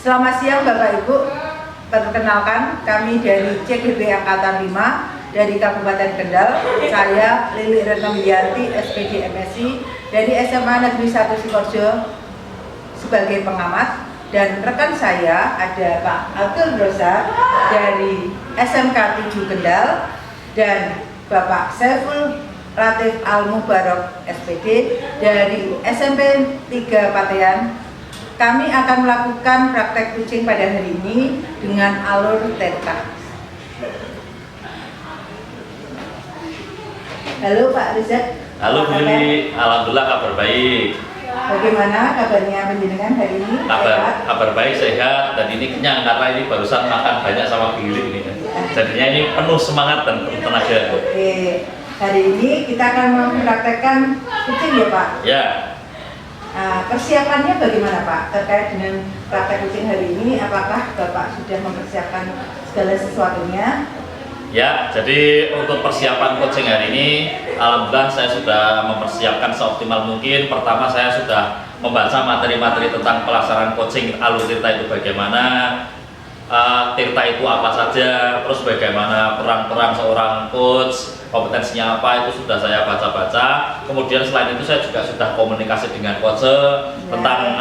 Selamat siang Bapak Ibu. Perkenalkan, kami dari CGB Angkatan 5 dari Kabupaten Kendal. Saya Lili Retno Widianti, SPD MSI dari SMA Negeri 1 Sikolorjo sebagai pengamat, dan rekan saya ada Pak Abdul Rosa dari SMK 7 Kendal dan Bapak Saiful Latif Al Mubarok SPD dari SMP 3 Patean. Kami akan melakukan praktek kucing pada hari ini dengan alur TETA. Halo Pak Rizat. Halo Bu Lili, alhamdulillah kabar baik. Bagaimana kabarnya penjenengan hari ini? Kabar baik, sehat, dan ini kenyang karena ini barusan makan banyak sama Bu Lili ini. Jadinya ini penuh semangat dan penuh tenaga. Oke, hari ini kita akan mempraktekkan kucing ya Pak? Ya. Persiapannya bagaimana Pak terkait dengan praktek kucing hari ini? Apakah Bapak sudah mempersiapkan segala sesuatunya? Ya, jadi untuk persiapan coaching hari ini, alhamdulillah saya sudah mempersiapkan seoptimal mungkin. Pertama, saya sudah membaca materi-materi tentang pelaksanaan coaching alur TETA itu bagaimana, TETA itu apa saja, terus bagaimana peran-peran seorang coach, kompetensinya apa, itu sudah saya baca-baca. Kemudian selain itu saya juga sudah komunikasi dengan coach tentang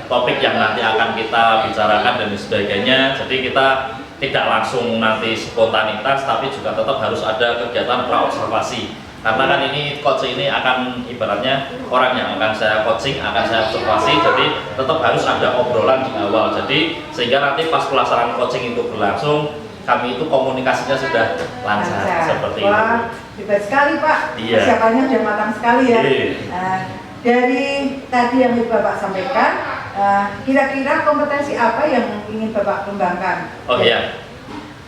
topik yang nanti akan kita bicarakan dan sebagainya. Jadi kita tidak langsung nanti spontanitas, tapi juga tetap harus ada kegiatan praobservasi. Karena kan ini coach ini akan ibaratnya orang yang akan saya coaching, akan saya observasi, jadi tetap harus ada obrolan di awal. Jadi sehingga nanti pas pelaksanaan coaching itu berlangsung, kami itu komunikasinya sudah lancar. Seperti itu. Hebat sekali Pak. Iya. Persiapannya sudah matang sekali ya. Iya. Dari tadi yang Bapak sampaikan, kira-kira kompetensi apa yang ingin Bapak kembangkan? Oh iya,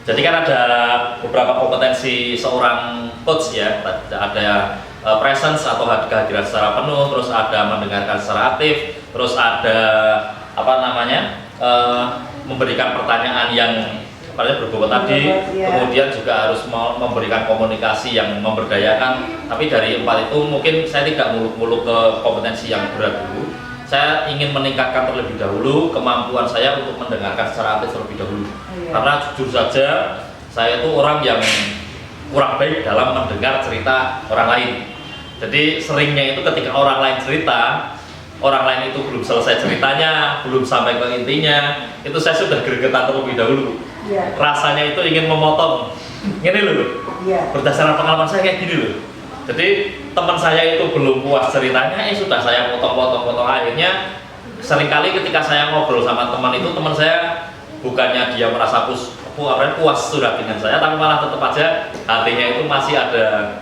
jadi kan ada beberapa kompetensi seorang coach ya. Ada presence atau kehadiran secara penuh, terus ada mendengarkan secara aktif, terus ada memberikan pertanyaan yang berbobot tadi, ya. Kemudian juga harus memberikan komunikasi yang memberdayakan. Tapi dari 4 itu mungkin saya tidak muluk-muluk ke kompetensi yang berat dulu. Saya ingin meningkatkan terlebih dahulu kemampuan saya untuk mendengarkan secara aktif terlebih dahulu. Karena jujur saja, saya itu orang yang kurang baik dalam mendengar cerita orang lain. Jadi seringnya itu ketika orang lain cerita, orang lain itu belum selesai ceritanya, belum sampai ke intinya, itu saya sudah gregetan terlebih dahulu. Rasanya itu ingin memotong. Ini loh, berdasarkan pengalaman saya kayak gini loh. Jadi teman saya itu belum puas ceritanya, sudah saya potong. Akhirnya seringkali ketika saya ngobrol sama teman itu, teman saya bukannya dia merasa puas sudah dengan saya, tapi malah tetap aja hatinya itu masih ada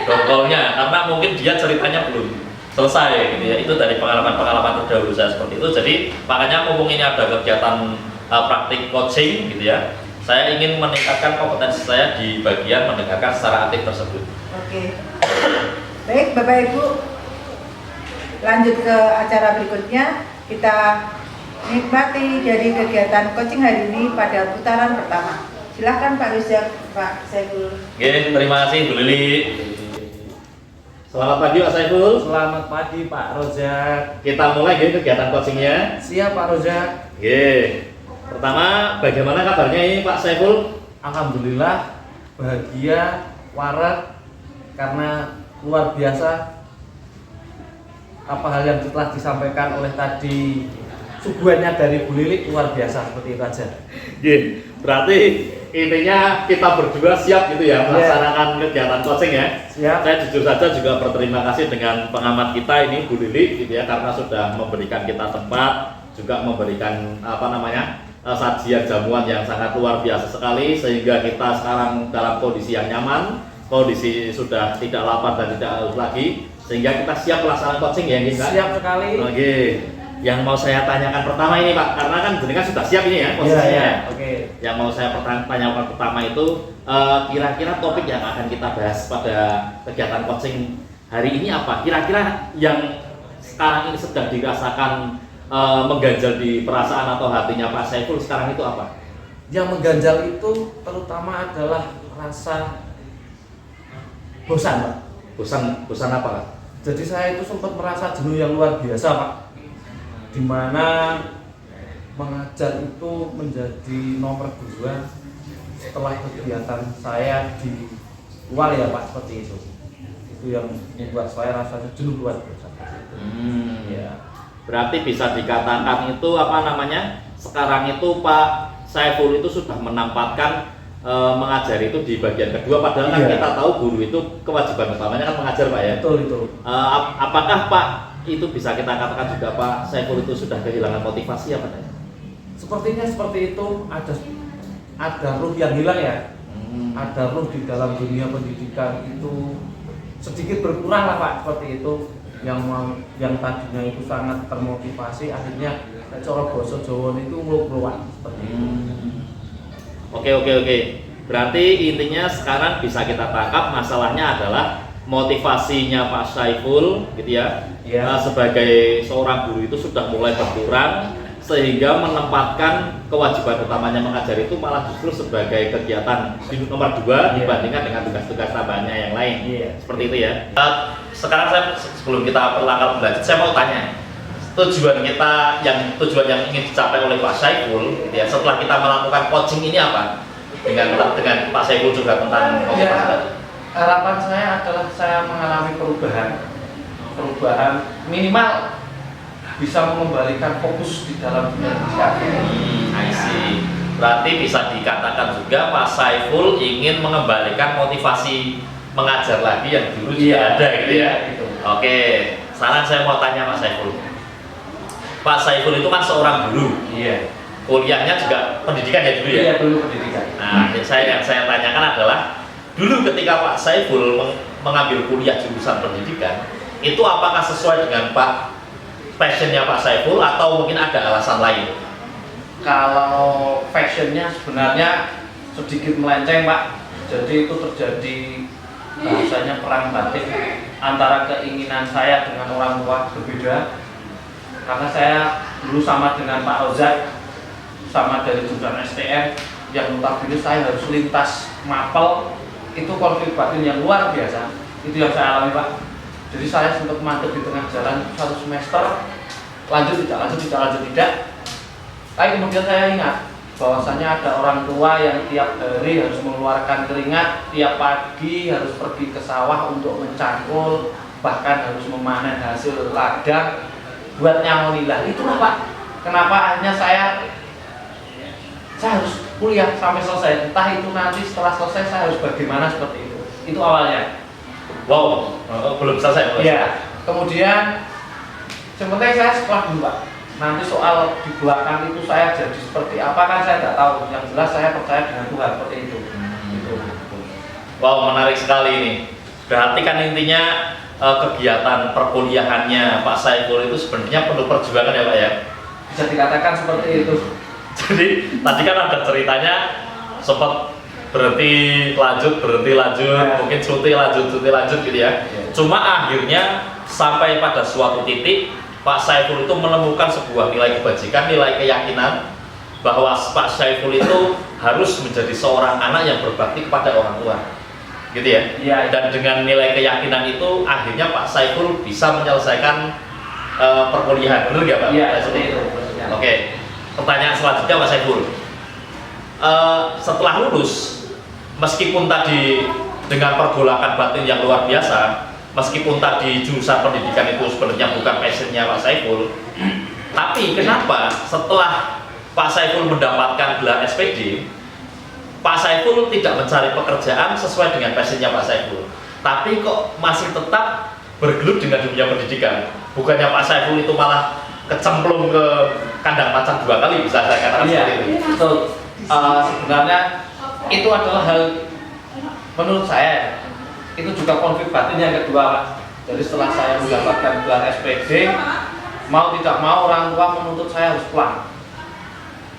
dongkolnya, karena mungkin dia ceritanya belum selesai gitu ya. Itu dari pengalaman terdahulu saya seperti itu. Jadi makanya mumpung ini ada kegiatan praktik coaching gitu ya, saya ingin meningkatkan kompetensi saya di bagian mendengarkan secara aktif tersebut. Oke. Baik Bapak Ibu, lanjut ke acara berikutnya. Kita nikmati dari kegiatan coaching hari ini pada putaran pertama. Silahkan Pak Rizak, Pak Saiful. Oke, terima kasih Bu Lili. Selamat pagi Pak Saiful. Selamat pagi Pak Rozak. Kita mulai kegiatan coachingnya. Siap Pak Rozak. Oke. Pertama, bagaimana kabarnya ini Pak Saiful? Alhamdulillah bahagia, waras, karena luar biasa apa hal yang telah disampaikan oleh tadi, suguhannya dari Bu Lili luar biasa, seperti itu aja. Berarti intinya kita berdua siap gitu ya melaksanakan kegiatan coaching ya. Siap. Saya jujur saja juga berterima kasih dengan pengamat kita ini Bu Lili gitu ya, karena sudah memberikan kita tempat, juga memberikan sajian jamuan yang sangat luar biasa sekali, sehingga kita sekarang dalam kondisi yang nyaman, kondisi sudah tidak lapar dan tidak haus lagi, sehingga kita siap melaksanakan coaching ya Pak? Siap sekali. Oke. Yang mau saya tanyakan pertama ini Pak, karena kan jenengan sudah siap ini ya posisinya. Iya. Oke. Yang mau saya tanyakan pertama itu kira-kira topik yang akan kita bahas pada kegiatan coaching hari ini apa? Kira-kira yang sekarang ini sedang dirasakan mengganjal di perasaan atau hatinya Pak Saiful sekarang itu apa? Yang mengganjal itu terutama adalah rasa bosan Pak. Bosan apa Pak? Jadi saya itu sempat merasa jenuh yang luar biasa Pak, dimana mengajar itu menjadi nomor 2 setelah kegiatan saya di luar ya Pak, seperti itu yang membuat saya rasanya jenuh luar biasa. Ya. Berarti bisa dikatakan itu apa namanya, sekarang itu Pak Saiful itu sudah menempatkan mengajari itu di bagian kedua, padahal kan kita tahu guru itu kewajiban utamanya kan mengajar Pak ya. Betul. Apakah Pak itu bisa kita katakan juga Pak Saiful itu sudah kehilangan motivasi apa ya? Sepertinya seperti itu, ada ruh yang hilang ya. Ada ruh di dalam dunia pendidikan itu sedikit berkurang lah Pak, seperti itu. Yang tadinya itu sangat termotivasi, akhirnya cara basa Jawa itu ngeluh-ngeluhan seperti itu. Oke. Berarti intinya sekarang bisa kita tangkap masalahnya adalah motivasinya Pak Saiful gitu ya. Sebagai seorang guru itu sudah mulai berkurang, sehingga menempatkan kewajiban utamanya mengajar itu malah justru sebagai kegiatan nomor 2 dibandingkan dengan tugas-tugas tambahannya yang lain. Seperti itu ya. Sekarang sebelum kita berlangkah lanjut, saya mau tanya tujuan yang ingin dicapai oleh Pak Saiful gitu ya, setelah kita melakukan coaching ini apa dengan Pak Saiful juga tentang motivasi. Harapan saya adalah saya mengalami perubahan minimal bisa mengembalikan fokus di dalam dunia pendidikan. I see. Berarti bisa dikatakan juga Pak Saiful ingin mengembalikan motivasi mengajar lagi yang dulu juga ada gitu ya. Gitu. Oke, sekarang saya mau tanya Pak Saiful. Pak Saiful itu kan seorang guru. Kuliahnya juga pendidikan ya dulu ya. Iya, dulu pendidikan. Nah, yang saya tanyakan adalah dulu ketika Pak Saiful mengambil kuliah jurusan pendidikan, itu apakah sesuai dengan passionnya Pak Saiful atau mungkin ada alasan lain? Kalau fashionnya sebenarnya sedikit melenceng Pak, jadi itu terjadi bahasanya perang batin antara keinginan saya dengan orang tua berbeda, karena saya dulu sama dengan Pak Ozak, sama dari jurusan STM yang notabene saya harus lintas mapel, itu konflik batin yang luar biasa, itu yang saya alami Pak. Jadi saya sempat mandek di tengah jalan 1 semester, lanjut tidak. Tapi kemudian saya ingat bahwasanya ada orang tua yang tiap hari harus mengeluarkan keringat, tiap pagi harus pergi ke sawah untuk mencangkul, bahkan harus memanen hasil ladang buat nyamonilah. Itulah Pak, kenapa akhirnya saya harus kuliah sampai selesai. Entah itu nanti setelah selesai saya harus bagaimana, seperti itu. Itu awalnya. Wow, belum selesai. Iya. Kemudian sementara saya sekolah dulu Pak. Nanti soal di belakang itu saya jadi seperti apa kan saya tidak tahu. Yang jelas saya percaya dengan Tuhan, seperti itu. Wow, menarik sekali ini. Berarti kan intinya kegiatan perkuliahannya Pak Saiful itu sebenarnya penuh perjuangan ya Pak ya? Bisa dikatakan seperti itu. Jadi tadi kan ada ceritanya sempat berhenti lanjut, mungkin cuti lanjut gitu ya. Cuma akhirnya sampai pada suatu titik Pak Saiful itu menemukan sebuah nilai kebajikan, nilai keyakinan bahwa Pak Saiful itu harus menjadi seorang anak yang berbakti kepada orang tua, gitu ya. Dan dengan nilai keyakinan itu akhirnya Pak Saiful bisa menyelesaikan perkuliahan, benar nggak Pak? Iya, seperti itu. Oke, pertanyaan selanjutnya Pak Saiful. Setelah lulus, meskipun tadi dengan pergolakan batin yang luar biasa, meskipun tadi jurusan pendidikan itu sebenarnya bukan passionnya Pak Saiful, tapi kenapa setelah Pak Saiful mendapatkan gelar SPD, Pak Saiful tidak mencari pekerjaan sesuai dengan passionnya Pak Saiful, tapi kok masih tetap bergelut dengan dunia pendidikan? Bukannya Pak Saiful itu malah kecemplung ke kandang macan 2 kali, bisa saya katakan seperti itu? Betul. Sebenarnya itu adalah hal, menurut saya itu juga konflik batin yang kedua Pak. Jadi setelah saya mendapatkan gelar SPD, mau tidak mau orang tua menuntut saya harus pulang.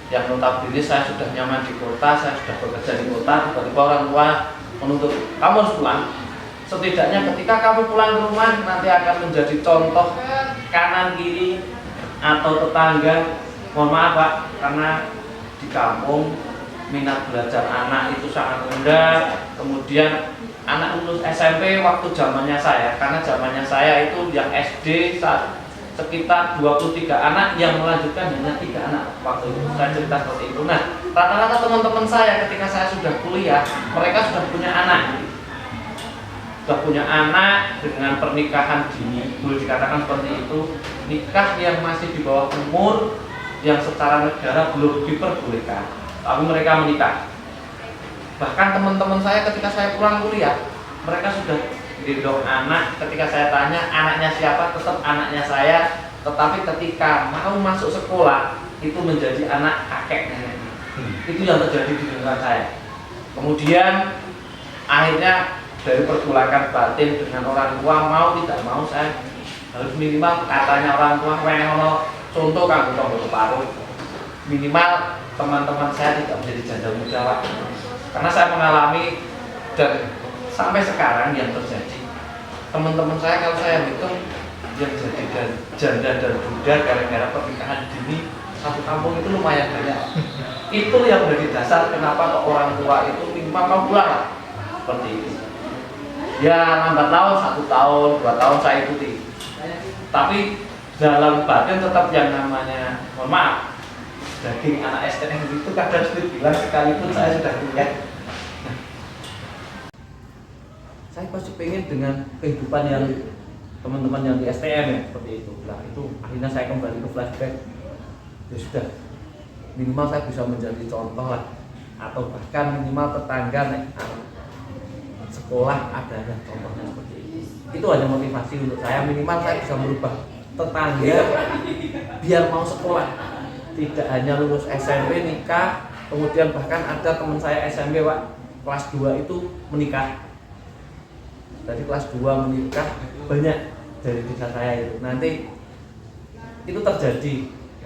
Yang notabene saya sudah nyaman di kota, saya sudah bekerja di kota, tiba-tiba orang tua menuntut kamu harus pulang. Setidaknya ketika kamu pulang ke rumah nanti akan menjadi contoh kanan kiri atau tetangga. Mohon maaf Pak, karena di kampung minat belajar anak itu sangat rendah. Kemudian anak lulus SMP waktu zamannya saya, karena zamannya saya itu yang SD sekitar 23 anak yang melanjutkan hanya 3 anak waktu itu. Saya cerita seperti itu. Nah, rata-rata teman-teman saya ketika saya sudah kuliah, mereka sudah punya anak. Sudah punya anak dengan pernikahan dini, boleh dikatakan seperti itu. Nikah yang masih di bawah umur, yang secara negara belum diperbolehkan, tapi mereka menikah. Bahkan teman-teman saya ketika saya pulang kuliah, mereka sudah gendong anak. Ketika saya tanya anaknya siapa, tetap anaknya saya. Tetapi ketika mau masuk sekolah, itu menjadi anak kakek neneknya. Itu yang terjadi di lingkungan saya. Kemudian akhirnya dari pergulakan batin dengan orang tua, mau tidak mau saya harus minimal katanya orang tua wenono contoh kan untuk paruh. Minimal teman-teman saya tidak menjadi janda muda, Pak. Karena saya mengalami dan sampai sekarang yang terjadi, teman-teman saya kalau saya hitung yang jadi janda dan duda gara-gara pernikahan dini satu kampung itu lumayan banyak. Itu yang menjadi dasar kenapa kok orang tua itu minimal mau pulang lah. Seperti itu. Ya lambat laun 1 tahun, 2 tahun saya ikuti. Tapi dalam batin tetap yang namanya, mohon maaf, daging anak STM itu kadang sudah bilang sekalipun saya sudah kuliah. Saya pasti pengen dengan kehidupan yang teman-teman yang di STM ya seperti itu. Nah itu akhirnya saya kembali ke flashback. Ya sudah, minimal saya bisa menjadi contoh lah, atau bahkan minimal tetangga naik sekolah ada contohnya seperti itu. Itu hanya motivasi untuk saya, minimal saya bisa merubah tetangga biar mau sekolah. Tidak hanya lulus SMP nikah, kemudian bahkan ada teman saya SMP Pak, kelas 2 itu menikah. Dari kelas 2 menikah banyak dari desa saya itu. Nanti itu terjadi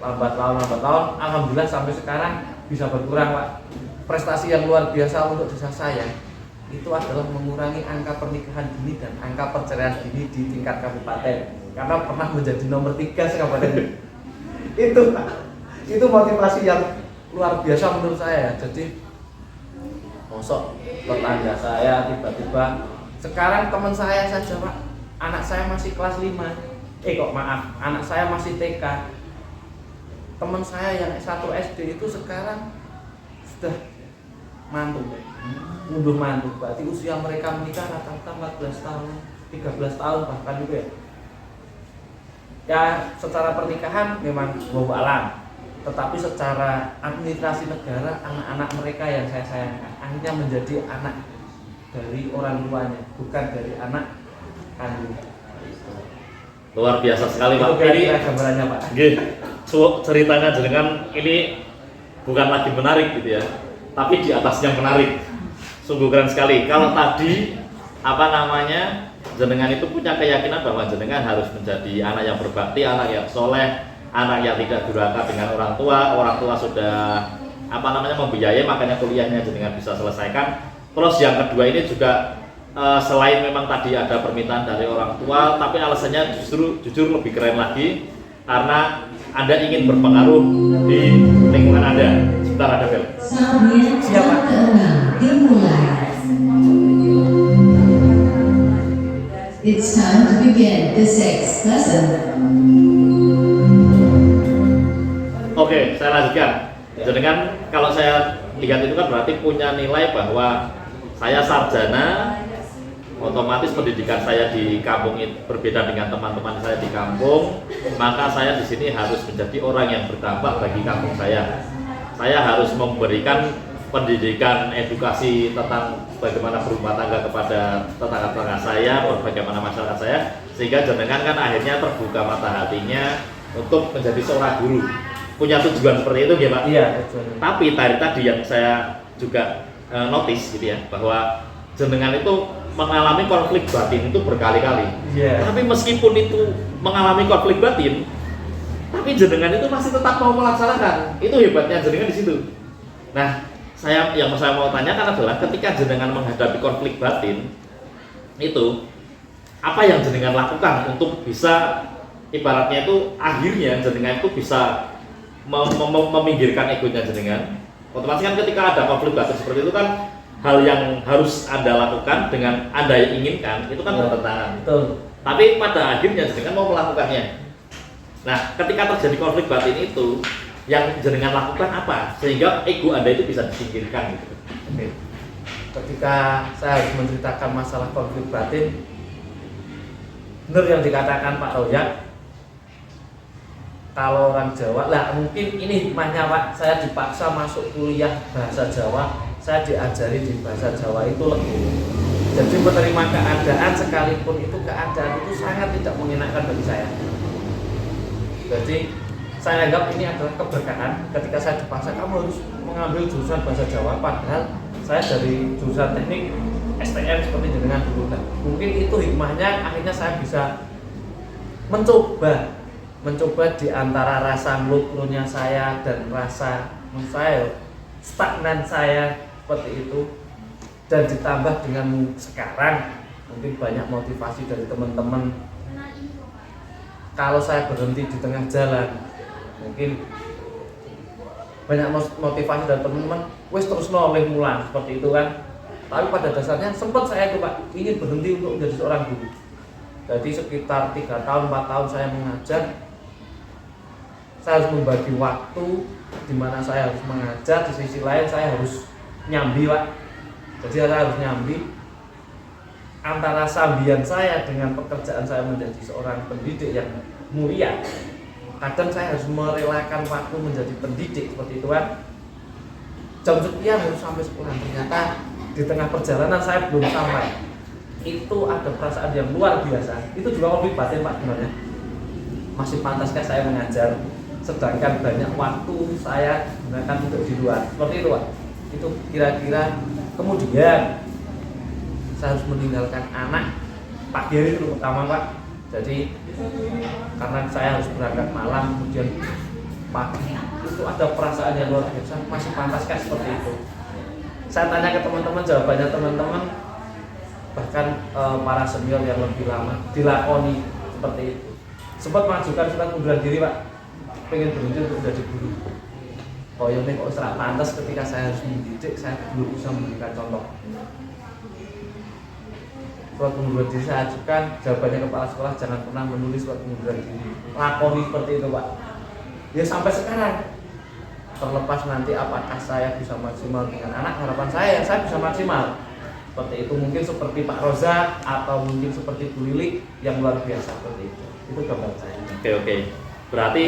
lambat laun, alhamdulillah sampai sekarang bisa berkurang Pak. Prestasi yang luar biasa untuk desa saya itu adalah mengurangi angka pernikahan dini dan angka perceraian dini di tingkat kabupaten. Karena pernah menjadi nomor 3 sekabupaten. Itu motivasi yang luar biasa menurut saya. Jadi mosok tetangga saya tiba-tiba sekarang teman saya saja Pak, anak saya masih kelas 5. Anak saya masih TK. Teman saya yang S1 SD itu sekarang sudah mantu. Mundur mantu, berarti usia mereka menikah rata-rata 14 tahun, 13 tahun bahkan juga ya. Ya secara pernikahan memang walau alam, tetapi secara administrasi negara anak-anak mereka yang saya sayangkan akhirnya menjadi anak dari orang tuanya, bukan dari anak kandung. Luar biasa sekali Pak. Ini gambarannya Pak. Ceritanya jenengan ini bukan lagi menarik gitu ya, tapi di atasnya menarik. Sungguh keren sekali. Kalau tadi jenengan itu punya keyakinan bahwa jenengan harus menjadi anak yang berbakti, anak yang soleh, anak yang tidak durhaka dengan orang tua sudah membiayai, makanya kuliahnya jenengan bisa selesaikan. Terus yang kedua ini juga selain memang tadi ada permintaan dari orang tua, tapi alasannya jujur lebih keren lagi karena Anda ingin berpengaruh di lingkungan Anda. Sebentar ada bel. Siapa? Dimulai. It's time to begin the 6th lesson. Oke, saya lanjutkan. Jenengan kalau saya lihat itu kan berarti punya nilai bahwa saya sarjana, otomatis pendidikan saya di kampung itu berbeda dengan teman-teman saya di kampung, maka saya di sini harus menjadi orang yang berdampak bagi kampung saya. Saya harus memberikan pendidikan edukasi tentang bagaimana berumah tangga kepada tetangga-tetangga saya, bagaimana masyarakat saya, sehingga jenengan kan akhirnya terbuka mata hatinya untuk menjadi seorang guru. Punya tujuan seperti itu ya Pak? Iya. Tapi tadi yang saya juga notice gitu ya, bahwa jenengan itu mengalami konflik batin itu berkali-kali. Tapi meskipun itu mengalami konflik batin, tapi jenengan itu masih tetap mau melaksanakan. Itu hebatnya jenengan di situ. Nah, yang saya mau tanyakan adalah ketika jenengan menghadapi konflik batin itu, apa yang jenengan lakukan untuk bisa ibaratnya itu akhirnya jenengan itu bisa meminggirkan egonya jenengan? Otomatis kan ketika ada konflik batin seperti itu kan hal yang harus Anda lakukan dengan Anda yang inginkan itu kan bertentangan. Tapi pada akhirnya jenengan mau melakukannya. Nah, ketika terjadi konflik batin itu, yang jenengan lakukan apa sehingga ego Anda itu bisa disingkirkan gitu? Oke. Ketika saya harus menceritakan masalah konflik batin, benar yang dikatakan Pak Royak, kalau orang Jawa, lah mungkin ini hikmahnya Pak, saya dipaksa masuk kuliah bahasa Jawa, saya diajari di bahasa Jawa itu lebih. Jadi menerima keadaan sekalipun itu keadaan itu sangat tidak mengenakan bagi saya. Jadi saya anggap ini adalah keberkahan ketika saya dipaksa kamu harus mengambil jurusan bahasa Jawa, padahal saya dari jurusan teknik STM seperti dengan dulu. Nah, mungkin itu hikmahnya akhirnya saya bisa mencoba di antara rasa ngeluh-ngeluhnya saya dan rasa saya stagnan saya seperti itu, dan ditambah dengan sekarang mungkin banyak motivasi dari teman-teman. Kalau saya berhenti di tengah jalan, mungkin banyak motivasi dari teman-teman, wes terus noleh mulang seperti itu kan. Tapi pada dasarnya sempat saya itu Pak ingin berhenti untuk menjadi seorang guru. Jadi sekitar 3 tahun 4 tahun saya mengajar, saya harus membagi waktu di mana saya harus mengajar, di sisi lain saya harus nyambi Pak. Jadi saya harus nyambi antara sambian saya dengan pekerjaan saya menjadi seorang pendidik yang mulia. Kadang saya harus merelakan waktu menjadi pendidik seperti itu kan. Jam sekian harus sampai sekolah, ternyata di tengah perjalanan saya belum sampai. Itu ada perasaan yang luar biasa. Itu juga konflik batin Pak sebenarnya. Masih pantaskah saya mengajar sedangkan banyak waktu saya gunakan untuk di luar. Seperti itu Pak. Itu kira-kira kemudian saya harus meninggalkan anak pagi hari itu pertama Pak. Jadi karena saya harus berangkat malam kemudian pagi, itu ada perasaan yang luar biasa. Masih pantaskah seperti itu? Saya tanya ke teman-teman, jawabannya teman-teman bahkan para senior yang lebih lama dilakoni seperti itu. Sempat mengajukan surat pengunduran diri Pak, pengen berhenti untuk menjadi guru. Oh ya ini kok serak pantas ketika saya harus mendidik, saya belum bisa memberikan contoh. Surat pengunduran diri saya ajukan, jawabannya kepala sekolah jangan pernah menulis surat pengunduran diri. Lakoni seperti itu Pak. Ya sampai sekarang, terlepas nanti apakah saya bisa maksimal dengan anak, harapan saya bisa maksimal. Seperti itu, mungkin seperti Pak Roza atau mungkin seperti Bu Lilik yang luar biasa seperti itu. Itu gambar saya. Oke. Berarti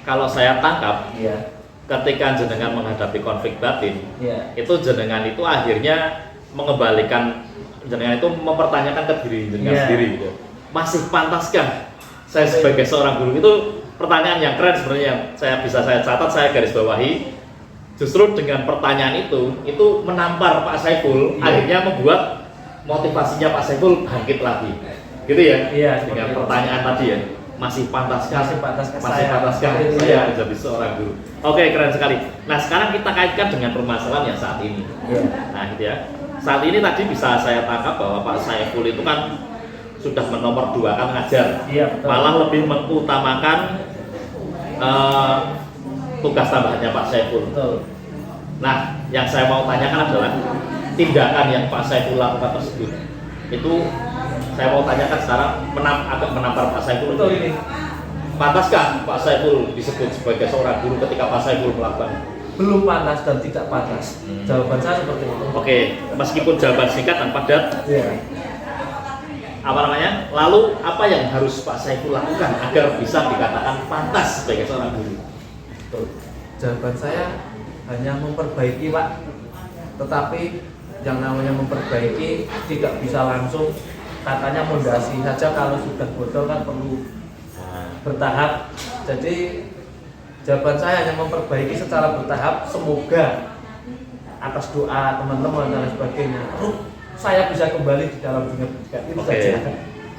kalau saya tangkap, Iya. ketika jenengan menghadapi konflik batin, Iya. itu jenengan itu akhirnya mengembalikan, jenengan itu mempertanyakan ke diri jenengan sendiri gitu. Masih pantaskah saya sebagai seorang guru? Itu pertanyaan yang keren sebenarnya, yang saya catat, saya garis bawahi. Justru dengan pertanyaan itu menampar Pak Saiful, akhirnya membuat motivasinya Pak Saiful bangkit lagi. Gitu ya? Iya, dengan seperti pertanyaan tadi ya. Masih pantaskah saya menjadi seorang guru? Oke, keren sekali. Nah, sekarang kita kaitkan dengan permasalahan yang saat ini. Iya. Nah, gitu ya. Saat ini tadi bisa saya tangkap bahwa Pak Saiful itu kan sudah menomor 2 kan ngajar. Iya, betul. Malah lebih mengutamakan tugas tambahannya Pak Saiful. Betul. Nah, yang saya mau tanyakan adalah tindakan yang Pak Saiful lakukan tersebut. Itu saya mau tanyakan sekarang, agak menampar Pak Saiful. Betul ini. Pantaskah Pak Saiful disebut sebagai seorang guru ketika Pak Saiful melakukan? Belum pantas dan tidak pantas. Jawaban saya seperti itu. Oke, meskipun jawaban singkat dan padat, Iya. apa namanya? Lalu apa yang harus Pak Saiful lakukan agar bisa dikatakan pantas sebagai seorang guru? Betul. Jawaban saya hanya memperbaiki Pak. Tetapi yang namanya memperbaiki tidak bisa langsung. Katanya mondasi saja, kalau sudah bocor kan perlu bertahap. Jadi jawaban saya hanya memperbaiki secara bertahap. Semoga atas doa teman-teman dan sebagainya, saya bisa kembali di dalam dunia pendidikan. Itu saja.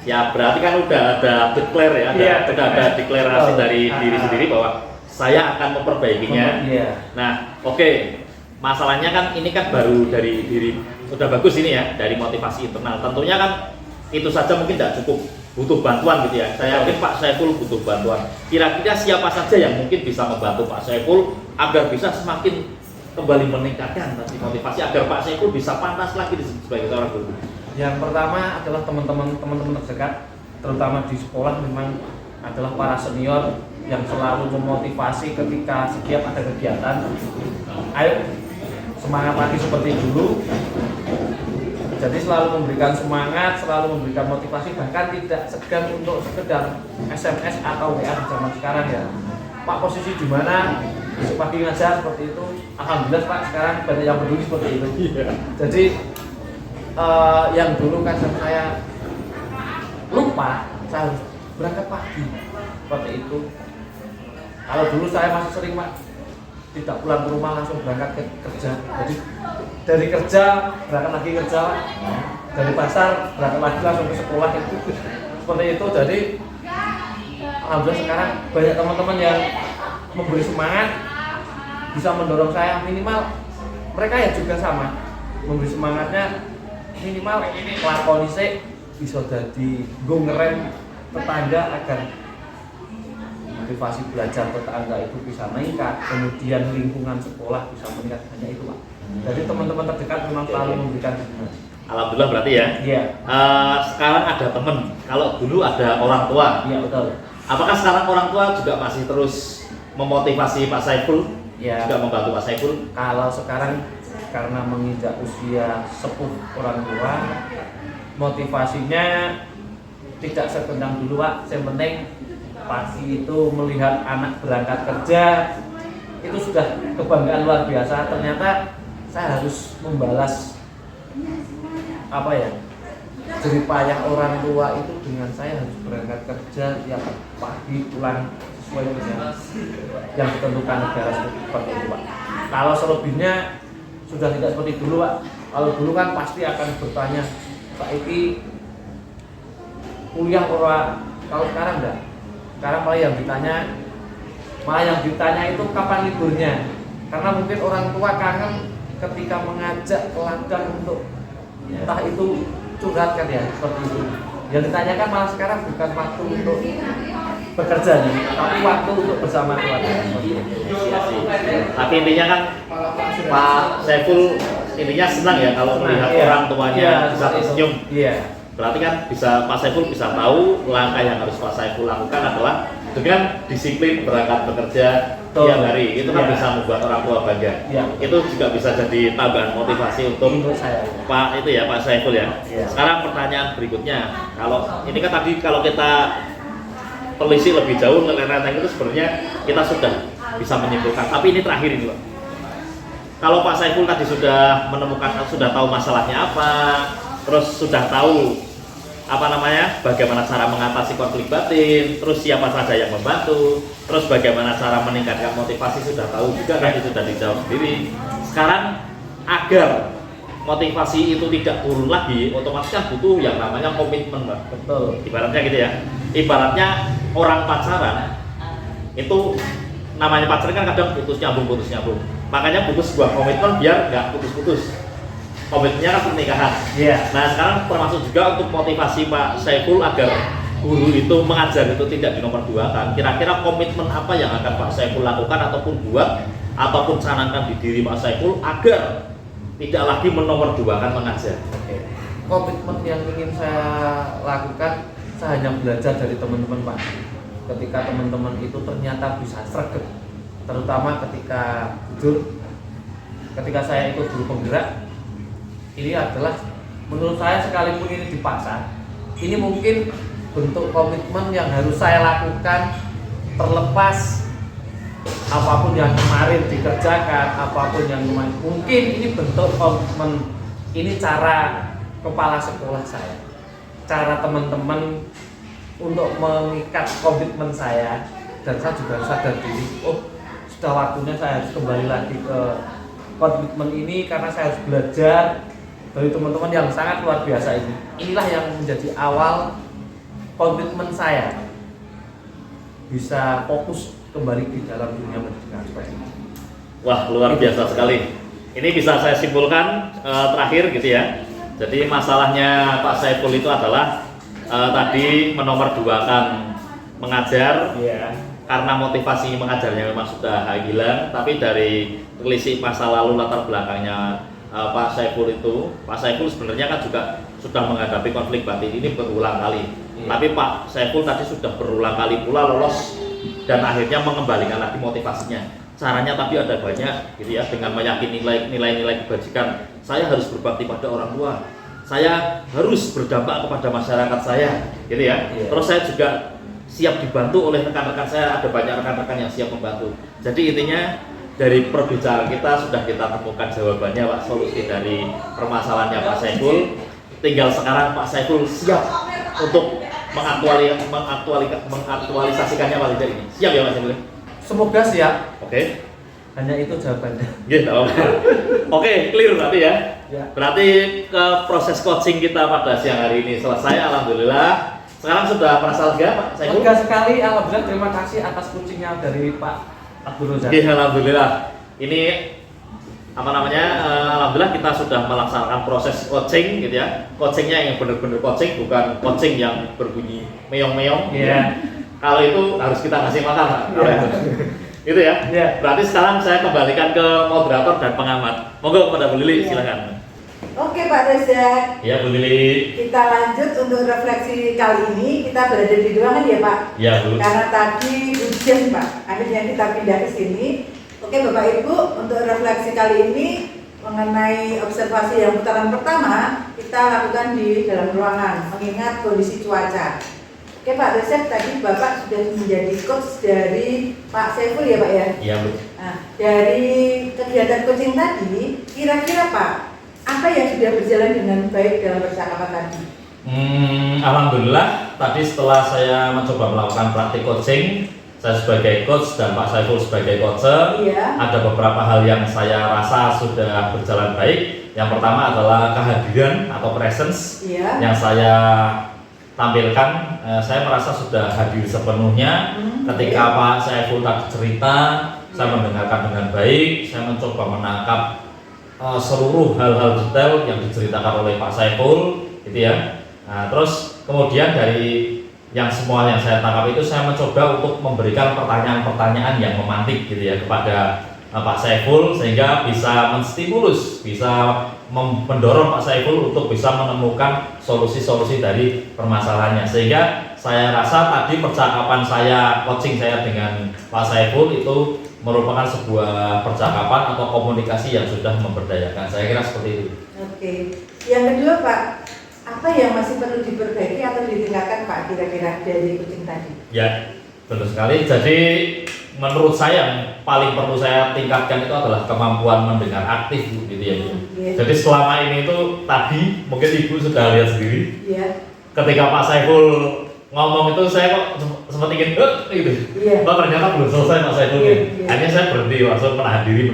Ya, berarti kan udah ada declare ya, udah ada deklarasi dari diri sendiri bahwa saya akan memperbaikinya. Iya. Nah, oke. Masalahnya kan ini kan baru dari diri, sudah bagus ini ya, dari motivasi internal. Tentunya kan itu saja mungkin tidak cukup, butuh bantuan gitu ya. Saya yakin Pak Saiful butuh bantuan. Kira-kira siapa saja yang mungkin bisa membantu Pak Saiful agar bisa semakin kembali meningkatkan motivasi agar Pak Saiful bisa pantas lagi sebagai seorang guru? Yang pertama adalah teman-teman terdekat, terutama di sekolah. Memang adalah para senior yang selalu memotivasi ketika setiap ada kegiatan. Ayo semangat lagi seperti dulu. Jadi selalu memberikan semangat, selalu memberikan motivasi, bahkan tidak segan untuk sekedar SMS atau WA di zaman sekarang ya. Pak, posisi di mana? Besok pagi ngajar seperti itu. Alhamdulillah Pak, sekarang banyak yang peduli seperti itu. Jadi yang dulu kan saya lupa, saya harus berangkat pagi seperti itu. Kalau dulu saya masih sering Pak, tidak pulang ke rumah langsung berangkat ke kerja. Jadi dari kerja berangkat lagi kerja, dari pasar berangkat lagi langsung ke sekolah itu seperti itu. Jadi alhamdulillah sekarang banyak teman-teman yang memberi semangat, bisa mendorong saya, minimal mereka ya juga sama memberi semangatnya, minimal lakoni sik bisa jadi nggo ngerem tetangga agar motivasi belajar tetangga itu bisa meningkat, kemudian lingkungan sekolah bisa meningkat. Hanya itu Pak. Jadi teman-teman terdekat memang selalu memberikan semangat. Alhamdulillah berarti ya. Iya. Sekarang ada teman, kalau dulu ada orang tua. Iya betul. Apakah sekarang orang tua juga masih terus memotivasi Pak Saiful? Iya. Juga membantu Pak Saiful? Kalau sekarang karena menginjak usia sepuh orang tua, motivasinya tidak sekencang dulu Pak. Yang penting pagi itu melihat anak berangkat kerja itu sudah kebanggaan luar biasa. Ternyata saya harus membalas apa ya, jerih payah orang tua itu dengan saya harus berangkat kerja tiap pagi, pulang sesuai dengan yang ditentukan negara seperti itu Pak. Kalau selebihnya sudah tidak seperti dulu Pak. Kalau dulu kan pasti akan bertanya, Pak Iki kuliah ora, kalau sekarang enggak. Sekarang malah yang ditanya itu kapan liburnya. Karena mungkin orang tua kangen ketika mengajak ke ladang untuk entah itu curhat kan ya, seperti itu. Yang ditanyakan malah sekarang bukan waktu untuk bekerja nih, tapi waktu untuk bersama keluarga. Tapi intinya kan Pak Saiful intinya senang ya kalau melihat orang tuanya bisa tersenyum. Iya. Berarti kan bisa Pak Saiful bisa tahu langkah yang harus Pak Saiful lakukan adalah dengan disiplin berangkat bekerja tiap hari. Itu kan bisa membuat orang tua bangga. Ya. Itu juga bisa jadi tambahan motivasi untuk saya. Pak itu ya Pak Saiful ya. Ya. Sekarang pertanyaan berikutnya, kalau ini kan tadi kalau kita telisik lebih jauh ngelenteng itu sebenarnya kita sudah bisa menyimpulkan. Tapi ini terakhir ini Pak. Kalau Pak Saiful tadi sudah menemukan, sudah tahu masalahnya apa, terus sudah tahu bagaimana cara mengatasi konflik batin, terus siapa saja yang membantu, terus bagaimana cara meningkatkan motivasi sudah tahu juga kan, itu sudah dijawab sendiri. Sekarang agar motivasi itu tidak turun lagi, otomatis kan butuh yang namanya komitmen Pak. Betul. Ibaratnya gitu ya. Ibaratnya orang pacaran itu namanya pacaran kan kadang putus nyambung. Makanya butuh sebuah komitmen biar nggak putus-putus. Komitmennya kan pernikahan. Iya. Nah sekarang termasuk juga untuk motivasi Pak Saiful agar guru itu mengajar itu tidak dinomorduakan. Kira-kira komitmen apa yang akan Pak Saiful lakukan ataupun buat ataupun canangkan di diri Pak Saiful agar tidak lagi menomorduakan mengajar? Oke. Komitmen yang ingin saya lakukan, saya hanya belajar dari teman-teman Pak. Ketika teman-teman itu ternyata bisa sregep, terutama ketika jujur, ketika saya itu guru penggerak. Ini adalah menurut saya sekalipun ini dipaksa, ini mungkin bentuk komitmen yang harus saya lakukan terlepas apapun yang kemarin dikerjakan, apapun yang kemarin. Mungkin ini bentuk komitmen, ini cara kepala sekolah saya, cara teman-teman untuk mengikat komitmen saya, dan saya juga sadar diri, oh sudah waktunya saya harus kembali lagi ke komitmen ini karena saya harus belajar dari teman-teman yang sangat luar biasa ini. Inilah yang menjadi awal komitmen saya bisa fokus kembali di dalam dunia pendidikan seperti ini. Wah luar biasa sekali. Ini bisa saya simpulkan terakhir gitu ya. Jadi masalahnya Pak Saiful itu adalah tadi menomorduakan mengajar. Iya. Karena motivasi mengajarnya memang sudah hilang, tapi dari telisik masa lalu latar belakangnya Pak Saiful sebenarnya kan juga sudah menghadapi konflik batin ini berulang kali. Iya. Tapi Pak Saiful tadi sudah berulang kali pula lolos dan akhirnya mengembalikan lagi motivasinya. Caranya tapi ada banyak gitu ya, dengan meyakini nilai-nilai kebajikan. Saya harus berbakti pada orang tua. Saya harus berdampak kepada masyarakat saya, gitu ya. Iya. Terus saya juga siap dibantu oleh rekan-rekan saya, ada banyak rekan-rekan yang siap membantu. Jadi intinya dari perbincangan kita sudah kita temukan jawabannya Pak, solusi dari permasalahannya Pak Saiful. Tinggal sekarang Pak Saiful siap untuk mengaktualisasikannya Pak Lidah ini. Siap ya Pak Saiful? Semoga siap. Oke. Hanya itu jawabannya. Gitu. Oke, clear berarti ya. Ya. Berarti ke proses coaching kita pada siang hari ini selesai, alhamdulillah. Sekarang sudah merasa lega Pak Saiful? Lega sekali, alhamdulillah. Terima kasih atas coachingnya dari Pak Abdul Rozak. Iya, alhamdulillah. Ini apa namanya? Alhamdulillah kita sudah melaksanakan proses coaching gitu ya. Coachingnya yang benar-benar coaching, bukan coaching yang berbunyi meong-meong. Iya. Kalau itu harus kita ngasih makan Pak. Kalau Iya. itu. Gitu ya. Iya. Berarti sekarang saya kembalikan ke moderator dan pengamat. Monggo kepada Bu Lili, Iya. silakan. Oke Pak Reza, Ya Bu Lili. kita lanjut untuk refleksi kali ini. Kita berada di ruangan ya Pak? Ya Bu. Karena tadi hujan Pak, akhirnya kita pindah ke sini. Oke Bapak Ibu, untuk refleksi kali ini mengenai observasi yang putaran pertama kita lakukan di dalam ruangan, mengingat kondisi cuaca. Oke Pak Resep, tadi Bapak sudah menjadi coach dari Pak Saiful ya Pak ya? Iya Bu. Nah, dari kegiatan coaching tadi, kira-kira Pak, apa yang sudah berjalan dengan baik dalam percakapan tadi? Alhamdulillah tadi setelah saya mencoba melakukan praktik coaching, saya sebagai coach dan Pak Saiful sebagai coacher, Iya. ada beberapa hal yang saya rasa sudah berjalan baik. Yang pertama adalah kehadiran atau presence Iya. yang saya tampilkan. Saya merasa sudah hadir sepenuhnya. Ketika Pak Saiful tadi cerita, saya mendengarkan dengan baik, saya mencoba menangkap seluruh hal-hal detail yang diceritakan oleh Pak Saiful, gitu ya. Nah, terus kemudian dari yang semua yang saya tangkap itu saya mencoba untuk memberikan pertanyaan-pertanyaan yang memantik gitu ya kepada Pak Saiful sehingga bisa menstimulus, bisa mendorong Pak Saiful untuk bisa menemukan solusi-solusi dari permasalahannya. Sehingga saya rasa tadi percakapan saya, coaching saya dengan Pak Saiful itu merupakan sebuah percakapan atau komunikasi yang sudah memberdayakan. Saya kira seperti itu. Oke. Yang kedua Pak, apa yang masih perlu diperbaiki atau ditingkatkan Pak kira-kira dari coaching tadi? Ya, betul sekali. Jadi menurut saya yang paling perlu saya tingkatkan itu adalah kemampuan mendengar aktif Bu, gitu ya. Iya. Jadi selama ini itu tadi mungkin Ibu sudah lihat sendiri. Iya. Ketika Pak Saiful ngomong itu saya kok sempat ingin gitu. Iya. Oh, ternyata belum selesai Pak Saiful. Iya, iya. Akhirnya saya berhenti langsung menahan diri.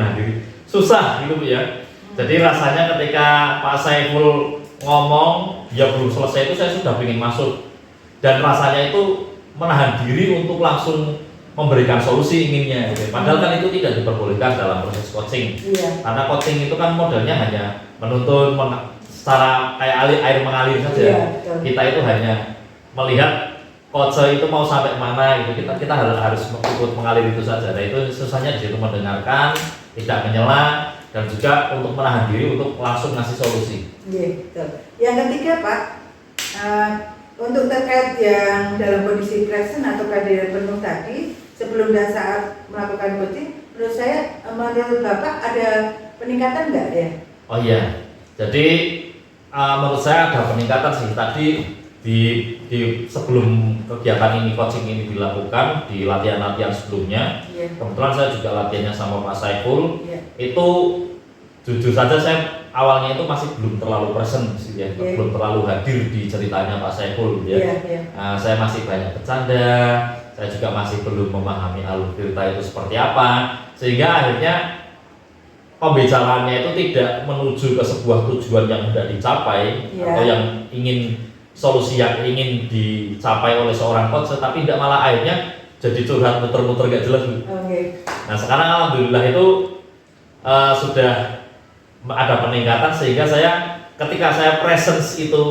Susah gitu Bu ya. Jadi rasanya ketika Pak Saiful ngomong ya belum selesai itu saya sudah ingin masuk. Dan rasanya itu menahan diri untuk langsung memberikan solusi inginnya gitu. Padahal kan itu tidak diperbolehkan dalam proses coaching. Iya. Karena coaching itu kan modelnya hanya menuntun secara kayak air mengalir saja. Iya, betul. Kita itu hanya melihat coach itu mau sampai mana gitu. Kita harus ikut mengalir itu saja. Nah itu susahnya di situ mendengarkan, tidak menyela dan juga untuk menahan diri untuk langsung ngasih solusi. Iya, betul. Yang ketiga Pak, untuk terkait yang dalam kondisi present atau kehadiran penuh tadi, sebelum dan saat melakukan coaching, menurut Bapak ada peningkatan nggak ya? Oh iya, jadi menurut saya ada peningkatan sih. Tadi di sebelum kegiatan ini, coaching ini dilakukan di latihan-latihan sebelumnya, Iya. kebetulan saya juga latihannya sama Pak Saiful. Iya. Itu jujur saja saya awalnya itu masih belum terlalu present sih ya, Iya. belum terlalu hadir di ceritanya Pak Saiful ya. Iya, iya. Saya masih banyak bercanda, saya juga masih belum memahami alur cerita itu seperti apa, sehingga akhirnya pembicaraannya itu tidak menuju ke sebuah tujuan yang hendak dicapai. Iya. Atau yang ingin solusi yang ingin dicapai oleh seorang coach, tapi tidak, malah akhirnya jadi curhat muter-muter gak jelas. Oke. Nah sekarang alhamdulillah itu sudah ada peningkatan sehingga saya ketika saya presence itu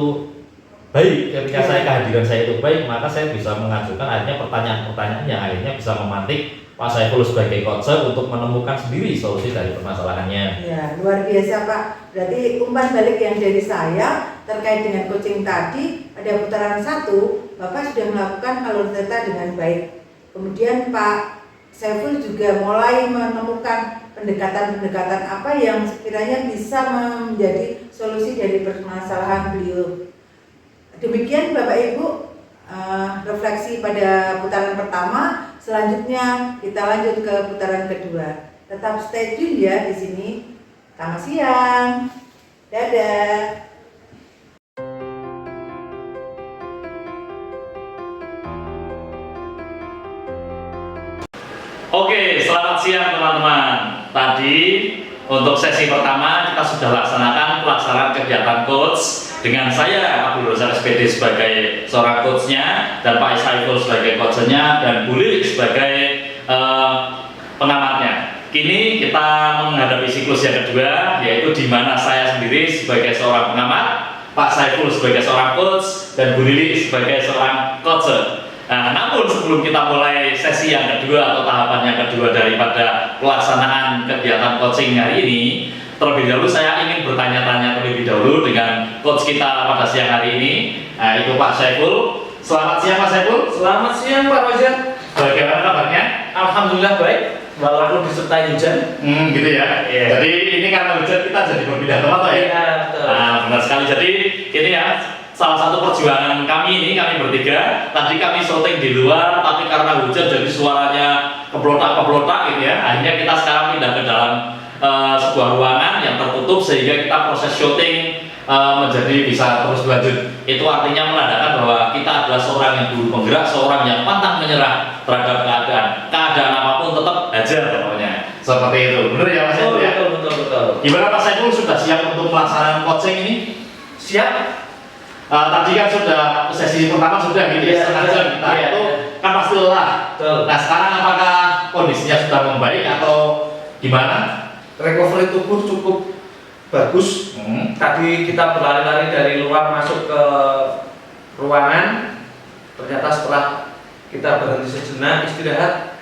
baik, ketika saya kehadiran saya itu baik, maka saya bisa mengajukan akhirnya pertanyaan-pertanyaan yang akhirnya bisa memantik Pak Saiful sebagai coach untuk menemukan sendiri solusi dari permasalahannya. Ya, luar biasa Pak. Berarti umpan balik yang dari saya, terkait dengan coaching tadi, pada putaran 1 Bapak sudah melakukan alur cerita dengan baik. Kemudian Pak Saiful juga mulai menemukan pendekatan-pendekatan apa yang sekiranya bisa menjadi solusi dari permasalahan beliau. Demikian Bapak Ibu refleksi pada putaran pertama. Selanjutnya kita lanjut ke putaran kedua. Tetap stay tune ya di sini. Selamat siang. Dadah. Oke, selamat siang teman-teman. Tadi untuk sesi pertama kita sudah laksanakan pelaksanaan kegiatan coach dengan saya Abdul Razak SPD sebagai seorang coachnya dan Pak Saiful sebagai coachnya dan Bu Lili sebagai pengamatnya. Kini kita menghadapi siklus yang kedua, yaitu di mana saya sendiri sebagai seorang pengamat, Pak Saiful sebagai seorang coach dan Bu Lili sebagai seorang coach. Nah, namun sebelum kita mulai sesi yang kedua atau tahapan yang kedua daripada pelaksanaan kegiatan coaching hari ini, terlebih dahulu saya ingin bertanya-tanya terlebih dahulu dengan coach kita pada siang hari ini, itu Pak Saiful. Selamat siang Pak Saiful. Selamat siang Pak Roger. Bagaimana kabarnya? Alhamdulillah baik, walaupun disertai hujan. Gitu ya. Iya. Jadi ini karena hujan kita jadi berpindah tempat ya. Iya, betul. Nah, benar sekali. Jadi ini ya salah satu perjuangan kami bertiga. Tadi kami syuting di luar, tapi karena hujan jadi suaranya keblotak gitu ya. Akhirnya kita sekarang pindah ke dalam sebuah ruangan yang tertutup sehingga kita proses syuting menjadi bisa terus berlanjut. Itu artinya menandakan bahwa kita adalah seorang yang dulu penggerak, seorang yang pantang menyerah terhadap keadaan. Keadaan apapun tetap hajar pokoknya. Seperti itu. Benar ya Mas Saiful ya? Betul. Gimana Pak Saiful, sudah siap untuk pelaksanaan coaching ini? Siap. Tadi kan sudah sesi pertama sudah gitu ya, setengah jam kita itu kan pasti lelah. Betul. Nah sekarang apakah kondisinya sudah membaik atau gimana? Recovery tubuh cukup bagus. Tadi kita berlari-lari dari luar masuk ke ruangan. Ternyata setelah kita berhenti sejenak istirahat,